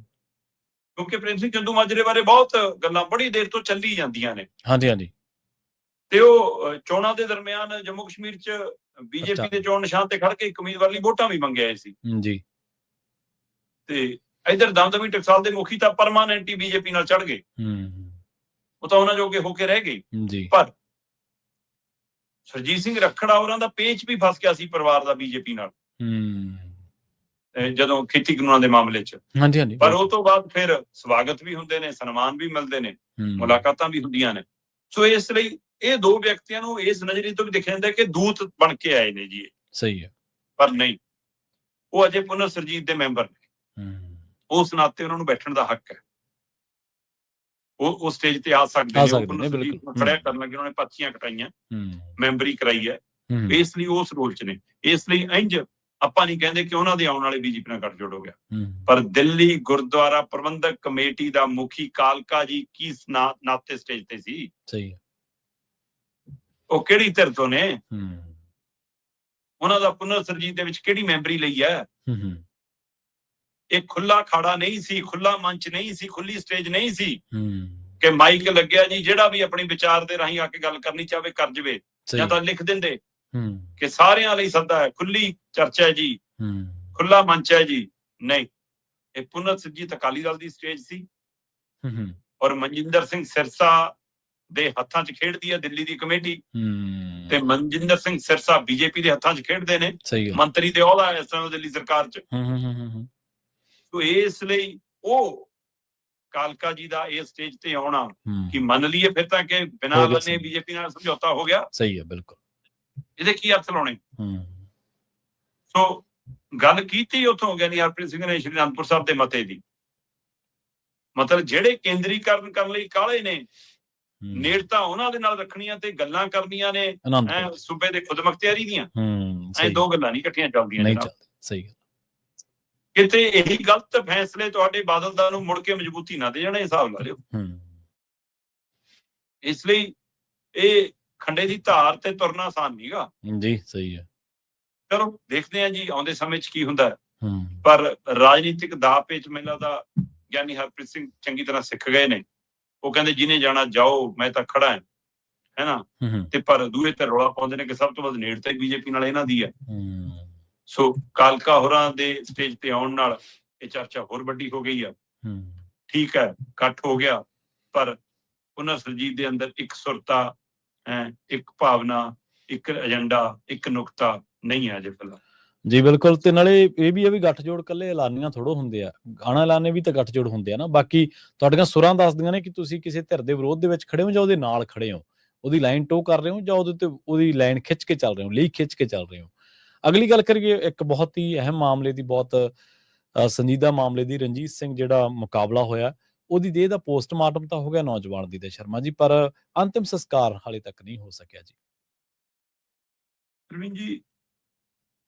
ਕਿਉਂਕਿ ਪ੍ਰੇਮ ਸਿੰਘ ਚੰਦੂਮਾਜਰੇ ਬਾਰੇ ਬਹੁਤ ਗੱਲਾਂ ਬੜੀ ਦੇਰ ਤੋਂ ਚੱਲੀ ਜਾਂਦੀਆਂ ਨੇ। ਹਾਂਜੀ ਹਾਂਜੀ। ਤੇ ਉਹ ਚੋਣਾਂ ਦੇ ਦਰਮਿਆਨ ਜੰਮੂ ਕਸ਼ਮੀਰ 'ਚ ਬੀਜੇਪੀ ਦੇ ਚੋਣ ਨਿਸ਼ਾਨ ਤੇ ਖੜ ਕੇ ਇੱਕ ਉਮੀਦਵਾਰ ਲਈ ਵੋਟਾਂ ਵੀ ਮੰਗੇ ਆਏ ਸੀ ਜੀ। ਤੇ ਇਧਰ ਦਮਦਮੀ ਟਕਸਾਲ ਦੇ ਮੁਖੀ ਤਾਂ ਪਰਮਾਨੈਂਟ ਬੀਜੇਪੀ ਨਾਲ ਚੜ ਗਏ, ਉਹ ਤਾਂ ਉਹਨਾਂ ਜੋਗੇ ਹੋ ਕੇ ਰਹਿ ਗਏ ਜੀ। ਪਰ ਸਰਜੀਤ ਸਿੰਘ ਰੱਖੜਾ ਹੋਰਾਂ ਦਾ ਪੇਚ ਵੀ ਫਸ ਗਿਆ ਸੀ ਪਰਿਵਾਰ ਦਾ ਬੀਜੇਪੀ ਨਾਲ ਜਦੋਂ ਖੇਤੀ ਕਾਨੂੰਨਾਂ ਦੇ ਮਾਮਲੇ 'ਚ। ਹਾਂਜੀ ਹਾਂਜੀ। ਪਰ ਉਹ ਤੋਂ ਬਾਅਦ ਫਿਰ ਸਵਾਗਤ ਵੀ ਹੁੰਦੇ ਨੇ, ਸਨਮਾਨ ਵੀ ਮਿਲਦੇ ਨੇ, ਮੁਲਾਕਾਤਾਂ ਵੀ ਹੁੰਦੀਆਂ ਨੇ। ਸੋ ਇਸ ਲਈ ਇਹ ਦੋ ਵਿਅਕਤੀਆਂ ਨੂੰ ਇਸ ਨਜ਼ਰੀਏ ਤੋਂ ਵੀ ਦੇਖਿਆ ਜਾਂਦਾ ਕਿ ਦੂਤ ਬਣ ਕੇ ਆਏ ਨੇ ਜੀ। ਸਹੀ ਹੈ। ਪਰ ਨਹੀਂ, ਉਹ ਅਜੇ ਪੁਨਰ ਸਰਜੀਤ ਦੇ ਮੈਂਬਰ ਨੇ, ਉਸ ਨਾਤੇ ਉਹਨਾਂ ਨੂੰ ਬੈਠਣ ਦਾ ਹੱਕ ਹੈ। ਉਹ ਸਟੇਜ ਤੇ ਆ ਸਕਦੇ ਨੇ, ਬਿਲਕੁਲ ਖੜਿਆ ਕਰਨ ਲੱਗੇ ਉਹਨਾਂ ਨੇ ਪਰਚੀਆਂ ਕਟਾਈਆਂ, ਮੈਂਬਰੀ ਕਰਾਈ ਹੈ, ਇਸ ਲਈ ਉਸ ਰੋਲ 'ਚ ਨੇ। ਇਸ ਲਈ ਇੰਜ ਆਪਾਂ ਨਹੀਂ ਕਹਿੰਦੇ ਕਿ ਉਹਨਾਂ ਦੇ ਆਉਣ ਵਾਲੇ ਬੀਜੇਪੀ ਨਾਲ ਗੱਠਜੋੜ ਹੋ ਗਿਆ, ਪਰ ਦਿੱਲੀ ਗੁਰਦੁਆਰਾ ਪ੍ਰਬੰਧਕ ਕਮੇਟੀ ਦਾ ਮੁਖੀ ਕਾਲਕਾ ਜੀ ਕਿਸ ਨਾਤੇ ਸਟੇਜ ਤੇ ਸੀ? ਸਹੀ ਹੈ। ਉਹ ਕਿਹੜੀ ਧਿਰ ਤੋਂ ਨੇ? ਉਹਨਾਂ ਦਾ ਪੁਨਰ ਸਰਜੀਤ ਦੇ ਵਿੱਚ ਕਿਹੜੀ ਮੈਂਬਰੀ ਲਈ ਹੈ? ਇਹ ਖੁੱਲਾ ਖਾੜਾ ਨਹੀਂ ਸੀ, ਖੁੱਲਾ ਮੰਚ ਨਹੀਂ ਸੀ, ਖੁੱਲੀ ਸਟੇਜ ਨਹੀਂ ਸੀ ਕਿ ਮਾਈਕ ਲੱਗਿਆ ਜੀ ਜਿਹੜਾ ਵੀ ਆਪਣੀ ਵਿਚਾਰ ਦੇ ਰਾਹੀਂ ਆ ਕੇ ਗੱਲ ਕਰਨੀ ਚਾਹਵੇ ਕਰ ਜਵੇ, ਜਾਂ ਤਾਂ ਲਿਖ ਦਿੰਦੇ ਕਿ ਸਾਰਿਆਂ ਲਈ ਸੱਦਾ ਹੈ, ਖੁੱਲੀ ਚਰਚਾ ਹੈ ਜੀ, ਖੁੱਲਾ ਮੰਚ ਹੈ ਜੀ। ਨਹੀਂ, ਇਹ ਪੁਨਰ ਸਰਜੀਤ ਅਕਾਲੀ ਦਲ ਦੀ ਸਟੇਜ ਸੀ ਔਰ ਮਨਜਿੰਦਰ ਸਿੰਘ ਸਿਰਸਾ ਦੇ ਹੱਥਾਂ 'ਚ ਖੇਡਦੀ ਹੈ ਦਿੱਲੀ ਦੀ ਕਮੇਟੀ, ਤੇ ਮਨਜਿੰਦਰ ਸਿੰਘ ਸਿਰਸਾ ਬੀਜੇਪੀ ਦੇ ਹੱਥਾਂ 'ਚ ਖੇਡਦੇ ਨੇ, ਮੰਤਰੀ ਦੇ ਅਹੁਦਾ ਹੈ ਇਸ ਤਰ੍ਹਾਂ ਦਿੱਲੀ ਸਰਕਾਰ 'ਚ। ਸੋ ਇਸ ਲਈ ਉਹ ਕਾਲਕਾ ਜੀ ਦਾ ਇਹ ਸਟੇਜ ਤੇ ਆਉਣਾ ਕਿ ਮੰਨ ਲਈਏ ਫਿਰ ਤਾਂ ਕਿ ਬਿਨਾਂ ਲੰਨੇ ਬੀਜੇਪੀ ਨਾਲ ਸਮਝੌਤਾ ਹੋ ਗਿਆ। ਸਹੀ ਹੈ, ਬਿਲਕੁਲ। ਇਹਦੇ ਕੀ ਅਰਥ ਲਾਉਣੇ? ਸੋ ਗੱਲ ਕੀਤੀ ਉੱਥੋਂ ਗਿਆਨੀ ਹਰਪ੍ਰੀਤ ਸਿੰਘ ਨੇ ਸ਼੍ਰੀ ਅਨੰਦਪੁਰ ਸਾਹਿਬ ਦੇ ਮਤੇ ਦੀ, ਮਤਲਬ ਜਿਹੜੇ ਕੇਂਦਰੀਕਰਨ ਕਰਨ ਲਈ ਕਾਹਲੇ ਨੇ, ਨੇੜਤਾ ਉਹਨਾਂ ਦੇ ਨਾਲ ਰੱਖਣੀਆਂ ਤੇ ਗੱਲਾਂ ਕਰਨੀਆਂ ਨੇ ਸੂਬੇ ਦੇ ਖੁਦਮਖਤਿਆਰੀ ਦੀਆਂ, ਇਹ ਦੋ ਗੱਲਾਂ ਨਹੀਂ ਇਕੱਠੀਆਂ ਚੱਲਦੀਆਂ। ਸਹੀ। ਕਿਤੇ ਇਹੀ ਗਲਤ ਫੈਸਲੇ ਤੁਹਾਡੇ ਬਾਦਲ ਦਾ ਨੂੰ ਮੁੜ ਕੇ ਮਜ਼ਬੂਤੀ ਨਾ ਦੇ ਜਾਣਾ, ਹਿਸਾਬ ਲਾ ਲਿਓ। ਇਸ ਲਈ ਇਹ ਖੰਡੇ ਦੀ ਧਾਰ ਤੇ ਤੁਰਨਾ ਆਸਾਨ ਨਹੀਂਗਾ ਜੀ। ਸਹੀ ਹੈ। ਚਲੋ ਦੇਖਦੇ ਹਾਂ ਜੀ ਆਉਂਦੇ ਸਮੇਂ 'ਚ ਕੀ ਹੁੰਦਾ ਹੈ, ਪਰ ਰਾਜਨੀਤਿਕ ਦਾਅ ਪੇਚ ਮੈਨੂੰ ਲੱਗਦਾ ਗਿਆਨੀ ਹਰਪ੍ਰੀਤ ਸਿੰਘ ਚੰਗੀ ਤਰ੍ਹਾਂ ਸਿੱਖ ਗਏ ਨੇ। ਉਹ ਕਹਿੰਦੇ ਜਿਹਨੇ ਜਾਣਾ ਜਾਓ, ਮੈਂ ਤਾਂ ਖੜਾ ਹੈ, ਹੈਨਾ। ਤੇ ਪਰ ਦੂਏ ਤੇ ਰੌਲਾ ਪਾਉਂਦੇ ਨੇ ਕਿ ਸਭ ਤੋਂ ਵੱਧ ਨੇੜਤਾ ਹੀ ਬੀਜੇਪੀ ਨਾਲ ਇਹਨਾਂ ਦੀ ਹੈ। ਸੋ ਕਾਲਕਾ ਹੋਰਾਂ ਦੇ ਸਟੇਜ ਤੇ ਆਉਣ ਨਾਲ ਇਹ ਚਰਚਾ ਹੋਰ ਵੱਡੀ ਹੋ ਗਈ ਆ। ਠੀਕ ਹੈ, ਇਕੱਠ ਹੋ ਗਿਆ, ਪਰ ਪੁਨਰ ਸਰਜੀਤ ਦੇ ਅੰਦਰ ਇੱਕ ਸੁਰਤਾ, ਇੱਕ ਭਾਵਨਾ, ਇੱਕ ਏਜੰਡਾ, ਇੱਕ ਨੁਕਤਾ ਨਹੀਂ ਹੈ ਅਜੇ ਫਿਲਹਾਲ। ਜੀ ਬਿਲਕੁਲ। ਤੇ ਨਾਲੇ ਇਹ ਵੀ ਗੱਠਜੋੜ ਕੱਲੇ ਐਲਾਨੀਆਂ ਥੋੜੋ ਹੁੰਦੇ ਆ, ਗਾਣਾ ਐਲਾਨੇ ਵੀ ਤਾਂ ਗੱਠਜੋੜ ਹੁੰਦੇ ਆ ਨਾ। ਬਾਕੀ ਤੁਹਾਡੀਆਂ ਸੁਰਾਂ ਦੱਸਦੀਆਂ ਨੇ ਕਿ ਤੁਸੀਂ ਕਿਸੇ ਧਿਰ ਦੇ ਵਿਰੋਧ ਦੇ ਵਿੱਚ ਖੜੇ ਹੋ ਜਾਂ ਉਹਦੇ ਨਾਲ ਖੜੇ ਹੋ, ਉਹਦੀ ਲਾਈਨ ਟੋ ਕਰ ਰਹੇ ਹੋ ਜਾਂ ਉਹਦੇ ਤੇ ਉਹਦੀ ਲਾਈਨ ਖਿੱਚ ਕੇ ਚੱਲ ਰਹੇ ਹੋ, ਲੀਕ ਖਿੱਚ ਕੇ ਚੱਲ ਰਹੇ ਹੋ। ਅਗਲੀ ਗੱਲ ਕਰੀਏ ਇੱਕ ਬਹੁਤ ਹੀ ਅਹਿਮ ਮਾਮਲੇ ਦੀ, ਬਹੁਤ ਸੰਜੀਦਾ ਮਾਮਲੇ ਦੀ। ਰਣਜੀਤ ਸਿੰਘ ਜਿਹੜਾ ਮੁਕਾਬਲਾ ਹੋਇਆ, ਉਹਦੀ ਦੇਹ ਦਾ ਪੋਸਟਮਾਰਟਮ ਤਾਂ ਹੋ ਗਿਆ ਨੌਜਵਾਨ ਦੀ ਤੇ ਸ਼ਰਮਾ ਜੀ, ਪਰ ਅੰਤਿਮ ਸੰਸਕਾਰ ਹਾਲੇ ਤੱਕ ਨਹੀਂ ਹੋ ਸਕਿਆ ਜੀ। ਪ੍ਰਵੀਨ ਜੀ,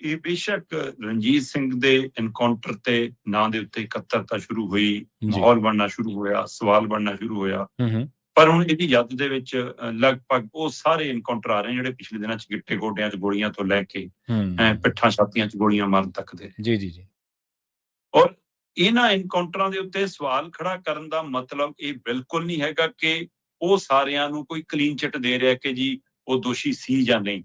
ਇਹ ਬੇਸ਼ੱਕ ਰਣਜੀਤ ਸਿੰਘ ਦੇ ਐਨਕਾਊਂਟਰ ਤੇ ਨਾਂ ਦੇ ਉੱਤੇ ਇਕੱਤਰਤਾ ਸ਼ੁਰੂ ਹੋਈ, ਮਾਹੌਲ ਬਣਨਾ ਸ਼ੁਰੂ ਹੋਇਆ, ਸਵਾਲ ਬਣਨਾ ਸ਼ੁਰੂ ਹੋਇਆ, ਪਰ ਹੁਣ ਇਹਦੀ ਯੱਦ ਦੇ ਵਿੱਚ ਲਗਭਗ ਉਹ ਸਾਰੇ ਐਨਕਾਊਂਟਰ ਆ ਰਹੇ ਜਿਹੜੇ ਪਿਛਲੇ ਦਿਨਾਂ 'ਚ ਗਿੱਟੇ ਗੋਡਿਆਂ 'ਚ ਗੋਲੀਆਂ ਤੋਂ ਲੈ ਕੇ ਪਿੱਠਾਂ ਛਾਤੀਆਂ 'ਚ ਗੋਲੀਆਂ ਮਾਰਨ ਤੱਕ ਦੇ। ਜੀ ਜੀ ਜੀ। ਔਰ ਇਹਨਾਂ ਐਨਕਾਊਂਟਰਾਂ ਦੇ ਉੱਤੇ ਸਵਾਲ ਖੜਾ ਕਰਨ ਦਾ ਮਤਲਬ ਇਹ ਬਿਲਕੁਲ ਨਹੀਂ ਹੈਗਾ ਕਿ ਉਹ ਸਾਰਿਆਂ ਨੂੰ ਕੋਈ ਕਲੀਨ ਚਿੱਟ ਦੇ ਰਿਹਾ ਕਿ ਜੀ ਉਹ ਦੋਸ਼ੀ ਸੀ ਜਾਂ ਨਹੀਂ।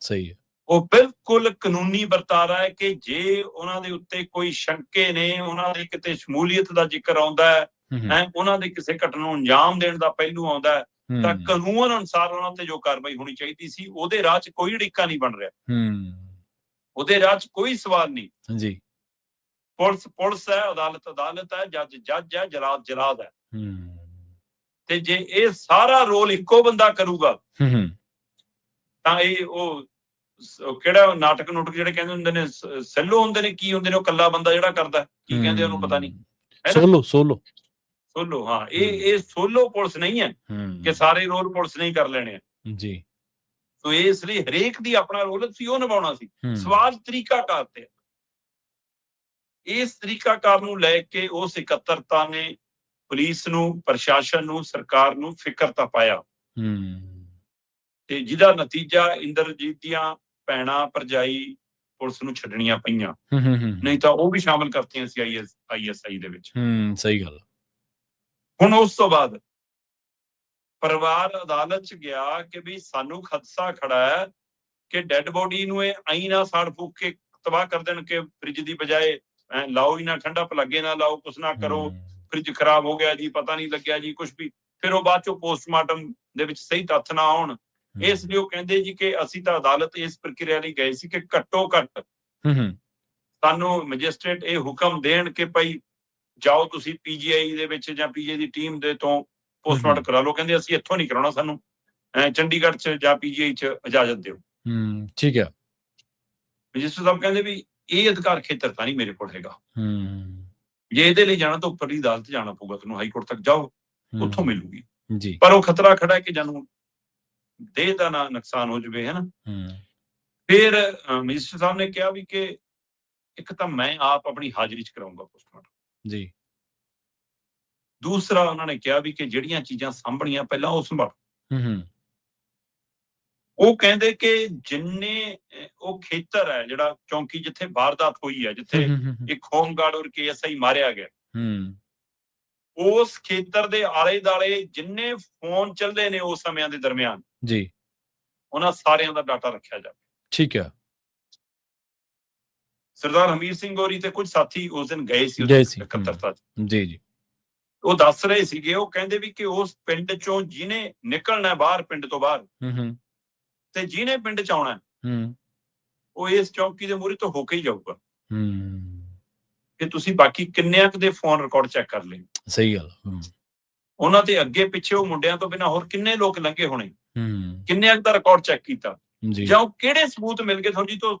ਸਹੀ ਹੈ। ਉਹ ਬਿਲਕੁਲ ਕਾਨੂੰਨੀ ਵਰਤਾਰਾ ਹੈ ਕਿ ਜੇ ਉਹਨਾਂ ਦੇ ਉੱਤੇ ਕੋਈ ਸ਼ੰਕੇ ਨੇ, ਉਹਨਾਂ ਦੀ ਕਿਤੇ ਸ਼ਮੂਲੀਅਤ ਦਾ ਜ਼ਿਕਰ ਆਉਂਦਾ ਹੈ, ਉਹਨਾਂ ਦੇ ਕਿਸੇ ਘਟਨਾ ਨੂੰ ਅੰਜਾਮ ਦੇਣ ਦਾ ਪਹਿਲੂ ਆਉਂਦਾ ਹੈ, ਤਾਂ ਕਾਨੂੰਨ ਅਨੁਸਾਰ ਉਹਨਾਂ ਤੇ ਜੋ ਕਾਰਵਾਈ ਹੋਣੀ ਚਾਹੀਦੀ ਸੀ, ਉਹਦੇ ਰਾਹ 'ਚ ਕੋਈ ਅੜਿੱਕਾ ਨਹੀਂ ਬਣ ਰਿਹਾ, ਉਹਦੇ ਰਾਹ 'ਚ ਕੋਈ ਸਵਾਲ ਨਹੀਂ ਜੀ। ਪੁਲਿਸ ਹੈ, ਅਦਾਲਤ ਹੈ, ਜੱਜ ਹੈ, ਜਲਾਦ ਹੈ। ਤੇ ਜੇ ਇਹ ਸਾਰਾ ਰੋਲ ਇੱਕੋ ਬੰਦਾ ਕਰੂਗਾ ਤਾਂ ਇਹ ਉਹ ਕਿਹੜਾ ਨਾਟਕ ਜਿਹੜੇ ਕਹਿੰਦੇ ਹੁੰਦੇ ਨੇ ਸੈਲੋ ਹੁੰਦੇ ਨੇ, ਕੀ ਹੁੰਦੇ ਨੇ, ਉਹ ਕੱਲਾ ਬੰਦਾ ਜਿਹੜਾ ਕਰਦਾ, ਕੀ ਕਹਿੰਦੇ ਉਹਨੂੰ ਪਤਾ ਨਹੀਂ, ਸੋਲੋ। ਹਾਂ, ਇਹ ਸੋਲੋ ਪੁਲਿਸ ਨਹੀਂ ਹੈ ਕਿ ਸਾਰੇ ਰੋਲ ਪੁਲਿਸ ਨੇ ਕਰ ਲੈਣੇ ਆ ਜੀ। ਸੋ ਇਸ ਲਈ ਹਰੇਕ ਦੀ ਆਪਣਾ ਰੋਲ ਸੀ, ਉਹ ਨਿਭਾਉਣਾ ਸੀ। ਸਵਾਲ ਤਰੀਕਾਕਾਰ ਤੇ, ਇਸ ਤਰੀਕਾਕਾਰ ਨੂੰ ਲੈ ਕੇ ਉਸ ਇਕੱਤਰਤਾ ਨੇ ਪੁਲਿਸ ਨੂੰ, ਪ੍ਰਸ਼ਾਸਨ ਨੂੰ, ਸਰਕਾਰ ਨੂੰ ਫਿਕਰ ਤਾਂ ਪਾਇਆ, ਤੇ ਜਿਹਦਾ ਨਤੀਜਾ ਇੰਦਰਜੀਤ ਦੀਆਂ ਭੈਣਾਂ, ਭਰਜਾਈ, ਪੁਲਿਸ ਨੂੰ ਛੱਡਣੀਆਂ ਪਈਆਂ, ਹੂੰ ਨਹੀਂ ਤਾਂ ਉਹ ਵੀ ਸ਼ਾਮਲ ਕਰਤੀਆਂ ਸੀ ISI ਦੇ ਵਿੱਚ। ਸਹੀ ਗੱਲ। ਹੁਣ ਉਸ ਤੋਂ ਬਾਅਦ ਪਰਿਵਾਰ ਅਦਾਲਤ 'ਚ ਗਿਆ ਕਿ ਵੀ ਸਾਨੂੰ ਖਦਸ਼ਾ ਖੜਾ ਹੈ ਕਿ ਡੈੱਡ ਬੋਡੀ ਨੂੰ ਇਹ ਆਈ ਨਾ ਸਾੜ ਫੂਕ ਕੇ ਤਬਾਹ ਕਰ ਦੇਣ, ਕਿ ਫ੍ਰਿਜ ਦੀ ਬਜਾਏ ਲਾਓ ਹੀ ਨਾ, ਠੰਡਾ ਪਲਾਗੇ ਨਾ ਲਾਓ, ਕੁਛ ਨਾ ਕਰੋ, ਫ੍ਰਿਜ ਖਰਾਬ ਹੋ ਗਿਆ ਜੀ, ਪਤਾ ਨਹੀਂ ਲੱਗਿਆ ਜੀ ਕੁਛ ਵੀ, ਫਿਰ ਉਹ ਬਾਅਦ ਚੋਂ ਪੋਸਟਮਾਰਟਮ ਦੇ ਵਿੱਚ ਸਹੀ ਤੱਥ ਨਾ ਆਉਣ। ਇਸ ਲਈ ਉਹ ਕਹਿੰਦੇ ਜੀ ਕਿ ਅਸੀਂ ਤਾਂ ਅਦਾਲਤ ਇਸ ਪ੍ਰਕਿਰਿਆ ਲਈ ਗਏ ਸੀ ਕਿ ਘੱਟੋ ਘੱਟ ਸਾਨੂੰ ਮੈਜਿਸਟ੍ਰੇਟ ਇਹ ਹੁਕਮ ਦੇਣ ਕਿ ਭਾਈ ਜਾਓ ਤੁਸੀਂ PGI ਦੇ ਵਿੱਚ ਜਾਂ PGI ਦੀ ਟੀਮ ਦੇ ਤੋਂ ਪੋਸਟਮਾਰਟਮ ਕਰਾ ਲਓ। ਕਹਿੰਦੇ ਅਸੀਂ ਇੱਥੋਂ ਨਹੀਂ ਕਰਾਉਣਾ, ਸਾਨੂੰ ਚੰਡੀਗੜ੍ਹ 'ਚ ਜਾਂ PGI 'ਚ ਇਜਾਜ਼ਤ ਦਿਓ। ਠੀਕ ਹੈ। ਮੈਜਿਸਟ੍ਰੇਟ ਸਾਹਿਬ ਕਹਿੰਦੇ ਵੀ ਇਹ ਅਧਿਕਾਰ ਖੇਤਰ ਤਾਂ ਨਹੀਂ ਮੇਰੇ ਕੋਲ ਹੈਗਾ, ਜੇ ਇਹਦੇ ਲਈ ਜਾਣਾ ਤਾਂ ਉੱਪਰਲੀ ਅਦਾਲਤ ਜਾਣਾ ਪਊਗਾ, ਤੁਹਾਨੂੰ ਹਾਈ ਕੋਰਟ ਤੱਕ ਜਾਓ, ਉੱਥੋਂ ਮਿਲੂਗੀ ਜੀ। ਪਰ ਉਹ ਖਤਰਾ ਖੜਾ ਹੈ ਕਿ ਜਾਨੂੰ ਦੇਹ ਦਾ ਨਾ ਨੁਕਸਾਨ ਹੋ ਜਾਵੇ, ਹੈ ਨਾ। ਫਿਰ ਮੈਜਿਸਟ੍ਰੇਟ ਸਾਹਿਬ ਨੇ ਕਿਹਾ ਵੀ ਕਿ ਇੱਕ ਤਾਂ ਮੈਂ ਆਪ ਆਪਣੀ ਹਾਜ਼ਰੀ 'ਚ ਕਰਾਉਂਗਾ ਪੋਸਟਮਾਰਟਮ ਜੀ, ਦੂਸਰਾ ਉਹਨਾਂ ਨੇ ਕਿਹਾ ਵੀ ਕਿ ਜਿਹੜੀਆਂ ਚੀਜ਼ਾਂ ਸਾਂਭਣੀਆਂ ਪਹਿਲਾਂ ਉਹ ਸੰਭਾਲੋ। ਉਹ ਕਹਿੰਦੇ ਕਿ ਜਿੰਨੇ ਉਹ ਖੇਤਰ ਹੈ ਜਿਹੜਾ ਚੌਂਕੀ ਜਿੱਥੇ ਵਾਰਦਾਤ ਹੋਈ ਹੈ, ਜਿੱਥੇ ਇੱਕ ਹੋਮਗਾਰਡ ਔਰ KSI ਮਾਰਿਆ ਗਿਆ, ਉਸ ਖੇਤਰ ਦੇ ਆਲੇ ਦੁਆਲੇ ਜਿੰਨੇ ਫੋਨ ਚੱਲਦੇ ਨੇ ਉਸ ਸਮਿਆਂ ਦੇ ਦਰਮਿਆਨ ਜੀ, ਉਹਨਾਂ ਸਾਰਿਆਂ ਦਾ ਡਾਟਾ ਰੱਖਿਆ ਜਾਵੇ। ਠੀਕ ਹੈ। ਸਰਦਾਰ ਹਮੀਰ ਸਿੰਘ ਹੋਰੀ ਤੇ ਕੁਝ ਸਾਥੀ ਉਸ ਦਿਨ ਗਏ ਸੀ ਇਕੱਤਰਤਾ ਜੀ। ਉਹ ਦੱਸ ਰਹੇ ਸੀਗੇ, ਉਹ ਕਹਿੰਦੇ ਵੀ ਕਿ ਉਸ ਪਿੰਡ ਚੋਂ ਜਿਹਨੇ ਨਿਕਲਣਾ ਬਾਹਰ, ਪਿੰਡ ਤੋਂ ਬਾਹਰ, ਤੇ ਜਿਹਨੇ ਪਿੰਡ 'ਚ ਆਉਣਾ ਉਹ ਇਸ ਚੌਂਕੀ ਦੇ ਮੂਹਰੇ ਤੋਂ ਹੋ ਕੇ ਹੀ ਜਾਊਗਾ ਕਿ ਤੁਸੀਂ ਬਾਕੀ ਕਿੰਨਿਆਂ ਕੁ ਦੇ ਫੋਨ ਰਿਕਾਰਡ ਚੈੱਕ ਕਰ ਲਈ। ਸਹੀ ਗੱਲ। ਉਹਨਾਂ ਦੇ ਅੱਗੇ ਪਿੱਛੇ ਉਹ ਮੁੰਡਿਆਂ ਤੋਂ ਬਿਨਾਂ ਹੋਰ ਕਿੰਨੇ ਲੋਕ ਲੰਘੇ ਹੋਣੇ, ਕਿੰਨਿਆਂ ਦਾ ਰਿਕਾਰਡ ਚੈੱਕ ਕੀਤਾ, ਜਾਂ ਉਹ ਕਿਹੜੇ ਸਬੂਤ ਮਿਲ ਗਏ ਤੁਹਾਨੂੰ ਜੀ ਤੋਂ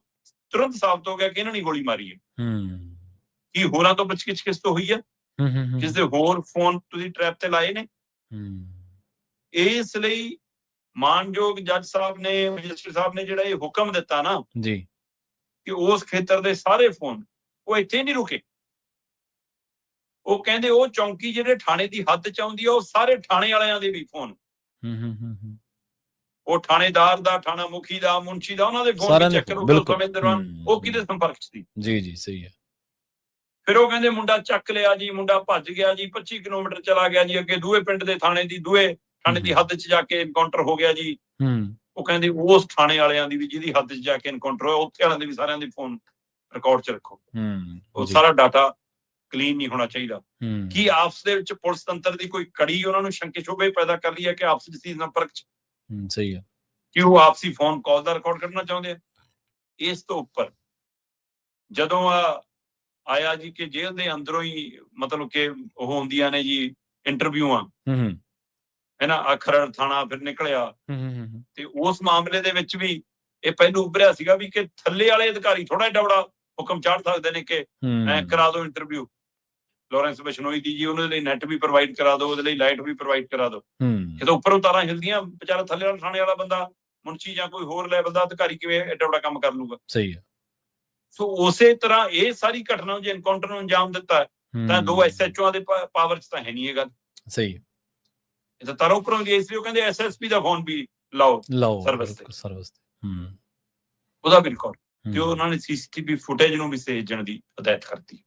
ਤੁਰੰਤ ਸਾਬਤ ਹੋ ਗਿਆ ਕਿ ਇਹਨਾਂ ਨੇ ਗੋਲੀ ਮਾਰੀ ਹੈ। ਕੀ ਹੋਰਾਂ ਤੋਂ ਪੁੱਛਗਿੱਛ ਕਿਸ ਤੋਂ ਹੋਈ ਹੈ, ਕਿਸ ਦੇ ਹੋਰ ਫੋਨ ਤੁਸੀਂ ਟਰੈਪ ਤੇ ਲਾਏ ਨੇ। ਇਸ ਲਈ ਮਾਨਯੋਗ ਜੱਜ ਸਾਹਿਬ ਨੇ, ਮੈਜਿਸਟਰੇਟ ਸਾਹਿਬ ਨੇ ਜਿਹੜਾ ਇਹ ਹੁਕਮ ਦਿੱਤਾ ਨਾ ਜੀ ਕਿ ਉਸ ਖੇਤਰ ਦੇ ਸਾਰੇ ਫੋਨ, ਉਹ ਇੱਥੇ ਨਹੀਂ ਰੁਕੇ। ਉਹ ਕਹਿੰਦੇ ਉਹ ਚੌਂਕੀ ਜਿਹੜੇ ਥਾਣੇ ਦੀ ਹੱਦ 'ਚ ਆਉਂਦੀ ਆ, ਉਹ ਸਾਰੇ ਥਾਣੇ ਵਾਲਿਆਂ ਦੇ ਵੀ ਫੋਨ, ਉਹ ਥਾਣੇਦਾਰ ਦਾ, ਥਾਣਾ ਮੁਖੀ ਦਾ, ਮੁਨਸ਼ੀ ਦਾ, ਉਹਨਾਂ ਦੇ ਫੋਨ ਚੈੱਕ ਕਰੋ ਉਸ ਸਮੇਂ ਦੌਰਾਨ ਉਹ ਕਿਹਦੇ ਸੰਪਰਕ 'ਚ ਸੀ। ਜੀ ਜੀ ਸਹੀ ਹੈ। ਫਿਰ ਉਹ ਕਹਿੰਦੇ ਮੁੰਡਾ ਚੱਕ ਲਿਆ ਜੀ, ਮੁੰਡਾ ਭੱਜ ਗਿਆ ਜੀ, 25 ਕਿਲੋਮੀਟਰ ਚਲਾ ਗਿਆ ਜੀ, ਅੱਗੇ ਦੂਏ ਪਿੰਡ ਦੇ ਥਾਣੇ ਦੀ, ਦੂਏ ਥਾਣੇ ਦੀ ਹੱਦ 'ਚ ਜਾ ਕੇ ਐਨਕਾਊਂਟਰ ਹੋ ਗਿਆ ਜੀ। ਉਹ ਕਹਿੰਦੇ ਉਸ ਥਾਣੇ ਵਾਲਿਆਂ ਦੀ ਵੀ ਜਿਹਦੀ ਹੱਦ 'ਚ ਜਾ ਕੇ ਐਨਕਾਊਂਟਰ ਹੋਇਆ, ਉੱਥੇ ਵਾਲਿਆਂ ਦੇ ਵੀ ਸਾਰਿਆਂ ਦੇ ਫੋਨ ਰਿਕਾਰਡ 'ਚ ਰੱਖੋ। ਉਹ ਸਾਰਾ ਡਾਟਾ ਕਲੀਨ ਨਹੀਂ ਹੋਣਾ ਚਾਹੀਦਾ। ਕੀ ਆਪਸ ਦੇ ਵਿੱਚ ਪੁਲਿਸ ਤੰਤਰ ਦੀ ਕੋਈ ਕੜੀ ਉਹਨਾਂ ਨੂੰ ਸ਼ੰਕੇ ਸ਼ੋਭੇ ਪੈਦਾ ਕਰ ਰਹੀ ਹੈ ਕਿ ਆਪਸ ਵਿੱਚ ਸੰਪਰਕ 'ਚ ਸਹੀ ਹੈ, ਕਿ ਉਹ ਆਪਸੀ ਫੋਨ ਕਾਲ ਦਾ ਰਿਕਾਰਡ ਕਰਨਾ ਚਾਹੁੰਦੇ ਆ। ਇਸ ਤੋਂ ਉੱਪਰ ਜਦੋਂ ਆਇਆ ਜੀ ਕਿ ਜੇਲ੍ਹ ਦੇ ਅੰਦਰੋਂ ਹੀ ਮਤਲਬ ਕਿ ਉਹ ਹੁੰਦੀਆਂ ਨੇ ਜੀ ਇੰਟਰਵਿਊਆਂ, ਹੈ ਨਾ, ਖਰੜ ਥਾਣਾ ਫਿਰ ਨਿਕਲਿਆ, ਤੇ ਉਸ ਮਾਮਲੇ ਦੇ ਵਿੱਚ ਵੀ ਇਹ ਪਹਿਲੂ ਉੱਭਰਿਆ ਸੀਗਾ ਵੀ ਕਿ ਥੱਲੇ ਵਾਲੇ ਅਧਿਕਾਰੀ ਥੋੜਾ ਜਿਹਾ ਬੜਾ ਹੁਕਮ ਚਾੜ ਸਕਦੇ ਨੇ ਕਿ ਕਰਾ ਦਿਓ ਇੰਟਰਵਿਊ ਲਾਰੈਂਸ ਬਿਸ਼ਨੋਈ ਦੀ ਜੀ, ਉਹਦੇ ਲਈ ਨੈਟ ਵੀ ਪ੍ਰੋਵਾਈਡ ਕਰਾ ਦਿਓ, ਉਹਦੇ ਲਈ ਲਾਈਟ ਵੀ ਪ੍ਰੋਵਾਈਡ ਕਰਾ ਦਿਓ। ਜਦੋਂ ਉੱਪਰੋਂ ਤਾਰਾਂ ਹਿਲਦੀਆਂ, ਵਿਚਾਰਾ ਥੱਲੇ ਵਾਲਾ ਥਾਣੇ ਵਾਲਾ ਬੰਦਾ, ਮੁਨਸ਼ੀ ਜਾਂ ਕੋਈ ਹੋਰ ਲੈਵਲ ਦਾ ਅਧਿਕਾਰੀ ਕਿਵੇਂ ਐਡਾ ਵੱਡਾ ਕੰਮ ਕਰ ਲੂਗਾ। ਸਹੀ ਹੈ। ਸੋ ਉਸੇ ਤਰ੍ਹਾਂ ਇਹ ਸਾਰੀ ਘਟਨਾ ਨੂੰ ਜੇ ਐਨਕਾਊਂਟਰ ਨੂੰ ਅੰਜਾਮ ਦਿੱਤਾ ਤਾਂ 2 SHOਆਂ ਦੇ ਪਾਵਰ 'ਚ ਤਾਂ ਹੈ ਨਹੀਂ ਇਹ ਗੱਲ। ਸਹੀ ਹੈ। ਇਹ ਤਾਂ ਤਾਰਾਂ ਉੱਪਰੋਂ ਦੀ, ਇਸ ਲਈ ਉਹ ਕਹਿੰਦੇ SSP ਦਾ ਫੋਨ ਵੀ ਲਾਓ ਸਰਵਿਸ ਤੇ, ਉਹਦਾ ਵੀ ਰਿਕਾਰਡ, ਤੇ ਉਹਨਾਂ ਨੇ CCTV ਫੁਟੇਜ ਨੂੰ ਵੀ ਸੇਜਣ ਦੀ ਹਦਾਇਤ ਕਰਤੀ,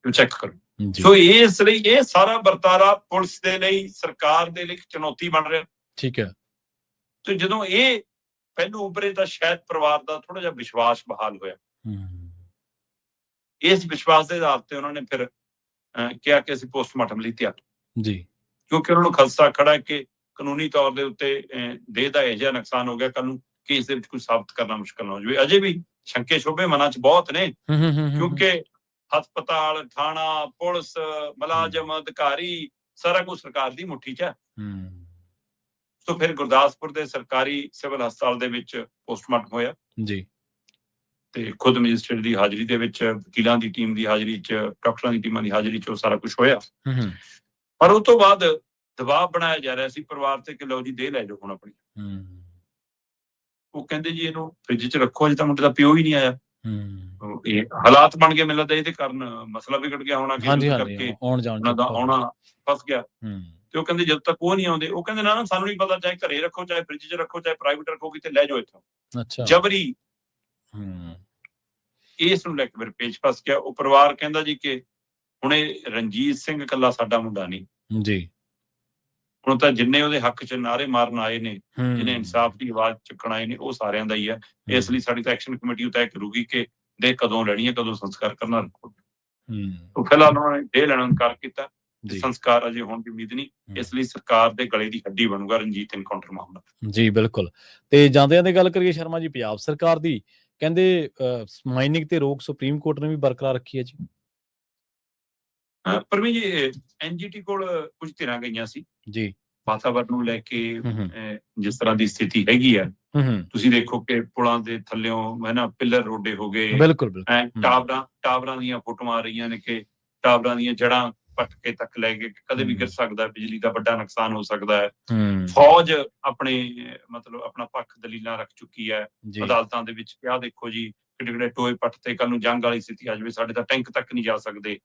ਚੈੱਕ ਕਰੋ। ਸੋ ਇਸ ਲਈ ਇਹ ਸਾਰਾ ਵਰਤਾਰਾ ਪੁਲਿਸ ਦੇ ਲਈ, ਸਰਕਾਰ ਦੇ ਲਈ ਚੁਣੌਤੀ ਬਣ ਰਿਹਾ। ਠੀਕ ਹੈ। ਤੇ ਜਦੋਂ ਇਹ ਪਹਿਲੂ ਉੱਭਰੇ ਤਾਂ ਸ਼ਾਇਦ ਪਰਿਵਾਰ ਦਾ ਥੋੜਾ ਜਿਹਾ ਵਿਸ਼ਵਾਸ ਬਹਾਲ ਹੋਇਆ। ਇਸ ਵਿਸ਼ਵਾਸ ਦੇ ਆਧਾਰ ਤੇ ਉਹਨਾਂ ਨੇ ਫਿਰ ਕਿਹਾ ਕਿ ਅਸੀਂ ਪੋਸਟਮਾਰਟਮ ਲਈ ਤਿਆਰ ਜੀ, ਕਿਉਂਕਿ ਉਹਨਾਂ ਨੂੰ ਖਦਸ਼ਾ ਖੜਾ ਹੈ ਕਿ ਕਾਨੂੰਨੀ ਤੌਰ ਦੇ ਉੱਤੇ ਦੇਹ ਦਾ ਇਹੋ ਜਿਹਾ ਨੁਕਸਾਨ ਹੋ ਗਿਆ, ਕੱਲ ਨੂੰ ਕੇਸ ਦੇ ਵਿੱਚ ਕੁਝ ਸਾਬਤ ਕਰਨਾ ਮੁਸ਼ਕਲ ਨਾ ਹੋ ਜਾਵੇ। ਅਜੇ ਵੀ ਸ਼ੰਕੇ ਸ਼ੋਭੇ ਮਨਾਂ 'ਚ ਬਹੁਤ ਨੇ, ਕਿਉਂਕਿ ਹਸਪਤਾਲ, ਥਾਣਾ, ਪੁਲਿਸ, ਮੁਲਾਜ਼ਮ, ਅਧਿਕਾਰੀ, ਸਾਰਾ ਕੁਝ ਸਰਕਾਰ ਦੀ ਮੁੱਠੀ 'ਚ ਹੈ। ਸੋ ਫਿਰ ਗੁਰਦਾਸਪੁਰ ਦੇ ਸਰਕਾਰੀ ਸਿਵਲ ਹਸਪਤਾਲ ਦੇ ਵਿੱਚ ਪੋਸਟਮਾਰਟਮ ਹੋਇਆ ਜੀ, ਤੇ ਖੁਦ ਮੈਜਿਸਟਰੇਟ ਦੀ ਹਾਜ਼ਰੀ ਦੇ ਵਿੱਚ, ਵਕੀਲਾਂ ਦੀ ਟੀਮ ਦੀ ਹਾਜ਼ਰੀ 'ਚ, ਡਾਕਟਰਾਂ ਦੀ ਟੀਮਾਂ ਦੀ ਹਾਜ਼ਰੀ 'ਚ ਉਹ ਸਾਰਾ ਕੁਝ ਹੋਇਆ। ਪਰ ਉਸ ਤੋਂ ਬਾਅਦ ਦਬਾਅ ਬਣਾਇਆ ਜਾ ਰਿਹਾ ਸੀ ਪਰਿਵਾਰ ਤੇ ਕਿ ਲਓ ਜੀ ਦੇਹ ਲੈ ਜਾਓ ਹੁਣ ਆਪਣੀ। ਉਹ ਕਹਿੰਦੇ ਜੀ ਇਹਨੂੰ ਫ੍ਰਿਜ 'ਚ ਰੱਖੋ, ਅਜੇ ਤਾਂ ਮੁੰਡੇ ਦਾ ਪਿਓ ਹੀ ਨਹੀਂ ਆਇਆ। ਇਹ ਹਾਲਾਤ ਬਣ ਗਏ, ਮੈਨੂੰ ਲੱਗਦਾ ਇਹਦੇ ਕਾਰਨ ਮਸਲਾ ਵਿਗੜ ਗਿਆ ਹੋਣਾ, ਕਰਕੇ ਉਹਨਾਂ ਦਾ ਆਉਣਾ ਫਸ ਗਿਆ। ਤੇ ਉਹ ਕਹਿੰਦੇ ਜਦੋਂ ਤੱਕ ਉਹ ਨਹੀਂ ਆਉਂਦੇ, ਉਹ ਕਹਿੰਦੇ ਨਾ ਸਾਨੂੰ ਨਹੀਂ ਪਤਾ, ਚਾਹੇ ਘਰੇ ਰੱਖੋ, ਚਾਹੇ ਫ੍ਰਿਜ 'ਚ ਰੱਖੋ, ਚਾਹੇ ਪ੍ਰਾਈਵੇਟ ਰੱਖੋ, ਕਿਤੇ ਲੈ ਜਾਓ ਇੱਥੋਂ। ਜਬਰੀ ਹੂੰ ਇਸ ਨੂੰ ਲੈ ਕੇ ਫਿਰ ਪੇਚ ਫਸ ਗਿਆ। ਉਹ ਪਰਿਵਾਰ ਕਹਿੰਦਾ ਜੀ ਕਿ ਹੁਣ ਇਹ ਰਣਜੀਤ ਸਿੰਘ ਇਕੱਲਾ ਸਾਡਾ ਮੁੰਡਾ ਨਹੀਂ, ਜੀ ਹੁਣ ਤਾਂ ਜਿੰਨੇ ਉਹਦੇ ਹੱਕ 'ਚ ਨਾਅਰੇ ਮਾਰਨ ਆਏ ਨੇ, ਜਿਹਨੇ ਹੂੰ ਇਨਸਾਫ ਦੀ ਆਵਾਜ਼ ਚੁੱਕਣ ਆਏ ਨੇ, ਉਹ ਸਾਰਿਆਂ ਦਾ ਹੀ ਹੈ। ਇਸ ਲਈ ਸਾਡੀ ਤਾਂ ਐਕਸ਼ਨ ਕਮੇਟੀ ਉਹ ਤੈਅ ਕਰੂਗੀ ਕਿ ਦੇਹ ਕਦੋਂ ਲੈਣੀ ਹੈ, ਕਦੋਂ ਸੰਸਕਾਰ ਕਰਨਾ। ਹੂੰ ਉਹ ਫਿਲਹਾਲ ਉਹਨਾਂ ਨੇ ਦੇਹ ਲੈਣਾ ਇਨਕਾਰ ਕੀਤਾ, ਜੀ ਸੰਸਕਾਰ ਅਜੇ ਹੋਣ ਦੀ ਉਮੀਦ ਨਹੀਂ। ਇਸ ਲਈ ਸਰਕਾਰ ਦੇ ਗਲੇ ਦੀ ਹੱਡੀ ਬਣੂਗਾ ਰਣਜੀਤ ਐਨਕਾਊਂਟਰ ਮਾਮਲਾ। ਜੀ ਬਿਲਕੁਲ। ਤੇ ਜਾਂਦਿਆਂ ਦੀ ਗੱਲ ਕਰੀਏ ਸ਼ਰਮਾ ਜੀ, ਪੰਜਾਬ ਸਰਕਾਰ ਦੀ ਕਹਿੰਦੇ ਮਾਈਨਿੰਗ ਤੇ ਰੋਕ ਸੁਪਰੀਮ ਕੋਰਟ ਨੇ ਵੀ ਬਰਕਰਾਰ ਰੱਖੀ ਹੈ ਜੀ। ਪਰਮੀ ਜੀ, ਐਨਜੀਟੀ ਕੋਲ ਕੁਝ ਧਿਰਾਂ ਗਈਆਂ ਸੀ ਜੀ ਵਾਤਾਵਰਨ ਨੂੰ ਲੈ ਕੇ। ਹੂੰ ਜਿਸ ਤਰ੍ਹਾਂ ਦੀ ਸਥਿਤੀ ਹੈਗੀ ਆ, ਹੂੰ ਤੁਸੀਂ ਦੇਖੋ ਕਿ ਪੁਲਾਂ ਦੇ ਥੱਲਿਓਂ ਹੈ ਨਾ ਪਿੱਲਰ ਰੋਡੇ ਹੋ ਗਏ, ਬਿਲਕੁਲ ਬਿਲਕੁਲ ਟਾਵਰਾਂ ਦੀਆਂ ਫੋਟੋਆਂ ਆ ਰਹੀਆਂ ਨੇ ਕਿ ਟਾਵਰਾਂ ਦੀਆਂ ਜੜ੍ਹਾਂ ਪੱਟ ਕੇ ਤੱਕ ਲੈ ਕੇ ਕਦੇ ਵੀ ਗਿਰ ਸਕਦਾ, ਬਿਜਲੀ ਦਾ ਵੱਡਾ ਨੁਕਸਾਨ ਹੋ ਸਕਦਾ ਹੈ। ਫੌਜ ਆਪਣੇ ਮਤਲਬ ਆਪਣਾ ਪੱਖ ਦਲੀਲਾਂ ਰੱਖ ਚੁੱਕੀ ਹੈ ਅਦਾਲਤਾਂ ਦੇ ਵਿੱਚ। ਆਹ ਦੇਖੋ ਜੀ, ਕਿਹੜੇ ਟੋਏ ਪੱਟ ਤੇ ਕੱਲ ਨੂੰ ਜੰਗ ਵਾਲੀ ਸਥਿਤੀ ਆ ਜਾਵੇ, ਸਾਡੇ ਤਾਂ ਟੈਂਕ ਤੱਕ ਨਹੀਂ ਜਾ ਸਕਦੇ,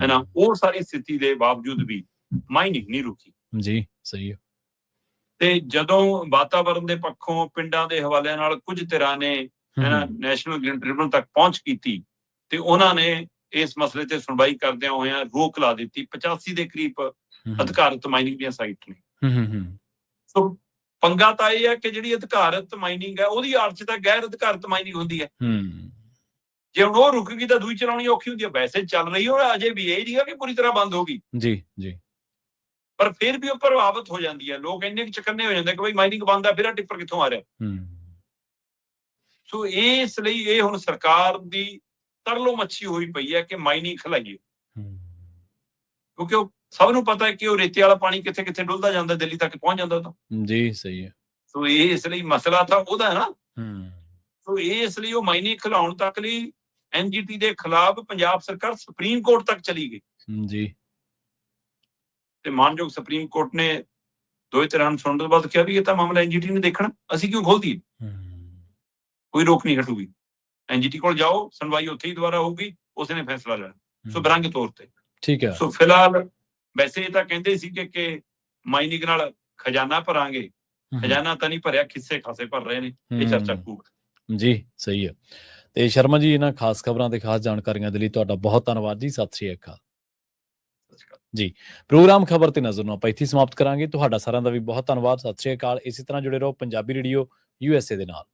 ਹੈ ਨਾ। ਉਹ ਸਾਰੀ ਸਥਿਤੀ ਦੇ ਬਾਵਜੂਦ ਵੀ ਮਾਈਨਿੰਗ ਨਹੀਂ ਰੁਕੀ ਜੀ। ਸਹੀ ਹੈ। ਤੇ ਜਦੋਂ ਵਾਤਾਵਰਨ ਦੇ ਪੱਖੋਂ ਪਿੰਡਾਂ ਦੇ ਹਵਾਲਿਆਂ ਨਾਲ ਕੁਝ ਧਿਰਾਂ ਨੇ ਨੈਸ਼ਨਲ ਗ੍ਰੀਨ ਟ੍ਰਿਬਿਊਨਲ ਤੱਕ ਪਹੁੰਚ ਕੀਤੀ ਤੇ ਉਹਨਾਂ ਨੇ ਇਸ ਮਸਲੇ ਤੇ ਸੁਣਵਾਈ ਕਰਦਿਆਂ ਹੋਇਆਂ ਰੋਕ ਲਾ ਦਿੱਤੀ। 85 ਦੇ ਕਰੀਬ ਅਧਿਕਾਰਤ ਮਾਈਨਿੰਗ ਦੀਆਂ ਸਾਈਟ ਨੇ। ਸੋ ਪੰਗਾ ਤਾਂ ਇਹ ਹੈ ਕਿ ਜਿਹੜੀ ਅਧਿਕਾਰਤ ਮਾਈਨਿੰਗ ਹੈ ਉਹਦੀ ਆੜ 'ਚ ਤਾਂ ਗੈਰ ਅਧਿਕਾਰਤ ਮਾਈਨਿੰਗ ਹੁੰਦੀ ਹੈ। ਜੇ ਹੁਣ ਉਹ ਰੁਕ ਗਈ ਤਾਂ ਦੂਈ ਚਲਾਉਣੀ ਔਖੀ ਹੁੰਦੀ ਹੈ। ਵੈਸੇ ਚੱਲ ਰਹੀ ਹੋ, ਅਜੇ ਵੀ ਇਹ ਨਹੀਂ ਹੈ ਕਿ ਪੂਰੀ ਤਰ੍ਹਾਂ ਬੰਦ ਹੋ ਗਈ ਜੀ ਜੀ, ਪਰ ਫਿਰ ਵੀ ਉਹ ਪ੍ਰਭਾਵਿਤ ਹੋ ਜਾਂਦੀ ਹੈ। ਲੋਕ ਇੰਨੇ ਚਕੰਨੇ ਹੋ ਜਾਂਦੇ ਕਿ ਬਈ ਮਾਈਨਿੰਗ ਬੰਦ ਆ, ਫਿਰ ਟਿੱਪਰ ਕਿੱਥੋਂ ਆ ਰਿਹਾ। ਸੋ ਇਸ ਲਈ ਇਹ ਹੁਣ ਸਰਕਾਰ ਦੀ ਤਰਲੋ ਮੱਛੀ ਹੋਈ ਪਈ ਹੈ ਕਿ ਮਾਈਨਿੰਗ ਖਲਾਈਏ, ਕਿਉਂਕਿ ਉਹ ਸਭ ਨੂੰ ਪਤਾ ਹੈ ਕਿ ਉਹ ਰੇਤੇ ਵਾਲਾ ਪਾਣੀ ਕਿੱਥੇ ਕਿੱਥੇ ਡੁੱਲਦਾ ਜਾਂਦਾ, ਦਿੱਲੀ ਤੱਕ ਪਹੁੰਚ ਜਾਂਦਾ ਤਾਂ। ਜੀ ਸਹੀ ਹੈ। ਸੋ ਇਹ ਇਸ ਲਈ ਮਸਲਾ ਤਾਂ ਉਹਦਾ ਹੈ ਨਾ। ਸੋ ਇਸ ਲਈ ਉਹ ਮਾਈਨਿੰਗ ਖਿਲਾਉਣ ਤੱਕ ਲਈ ਐਨਜੀਟੀ ਦੇ ਖਿਲਾਫ ਪੰਜਾਬ ਸਰਕਾਰ ਸੁਪਰੀਮ ਕੋਰਟ ਤੱਕ ਚਲੀ ਗਈ ਜੀ। ਤੇ ਮਾਨਯੋਗ ਸੁਪਰੀਮ ਕੋਰਟ ਨੇ ਦੋਵੇਂ ਧਿਰਾਂ ਨੂੰ ਸੁਣਨ ਤੋਂ ਬਾਅਦ ਕਿਹਾ ਵੀ ਇਹ ਤਾਂ ਮਾਮਲਾ ਐਨਜੀਟੀ ਨੇ ਦੇਖਣਾ, ਅਸੀਂ ਕਿਉਂ ਖੋਲ੍ਹਦੀਏ, ਕੋਈ ਰੋਕ ਨਹੀਂ ਹਟੂਗੀ। ਐਨਜੀਟੀ ਕੋਲ ਜਾਓ, ਸੁਣਵਾਈ ਉੱਥੇ ਹੀ ਦੁਬਾਰਾ ਹੋਊਗੀ, ਉਸਨੇ ਫੈਸਲਾ ਲੈਣਾ। ਸੋ ਬਰੰਗ ਤੌਰ ਤੇ ਠੀਕ ਹੈ। ਸੋ ਫਿਲਹਾਲ ਵੈਸੇ ਇਹ ਤਾਂ ਕਹਿੰਦੇ ਸੀ ਕਿ ਮਾਈਨਿੰਗ ਨਾਲ ਖਜ਼ਾਨਾ ਭਰਾਂਗੇ, ਖਜ਼ਾਨਾ ਤਾਂ ਨਹੀਂ ਭਰਿਆ, ਖਿੱਸੇ ਖਾਸੇ ਭਰ ਰਹੇ ਨੇ। ਇਹ ਚਰਚਾ ਖੂਬ ਜੀ। ਸਹੀ ਹੈ। ਤੇ ਸ਼ਰਮਾ ਜੀ, ਇਹਨਾਂ ਖਾਸ ਖਬਰਾਂ ਤੇ ਖਾਸ ਜਾਣਕਾਰੀਆਂ ਦੇ ਲਈ ਤੁਹਾਡਾ ਬਹੁਤ ਧੰਨਵਾਦ ਜੀ। ਸਤਿ ਸ਼੍ਰੀ ਅਕਾਲ ਜੀ। ਪ੍ਰੋਗਰਾਮ ਖਬਰ ਤੇ ਨਜ਼ਰ ਨੂੰ ਆਪਾਂ ਇੱਥੇ ਸਮਾਪਤ ਕਰਾਂਗੇ। ਤੁਹਾਡਾ ਸਾਰਿਆਂ ਦਾ ਵੀ ਬਹੁਤ ਧੰਨਵਾਦ। ਸਤਿ ਸ਼੍ਰੀ ਅਕਾਲ। ਇਸੇ ਤਰ੍ਹਾਂ ਜੁੜੇ ਰਹੋ ਪੰਜਾਬੀ ਰੇਡੀਓ USA ਦੇ ਨਾਲ।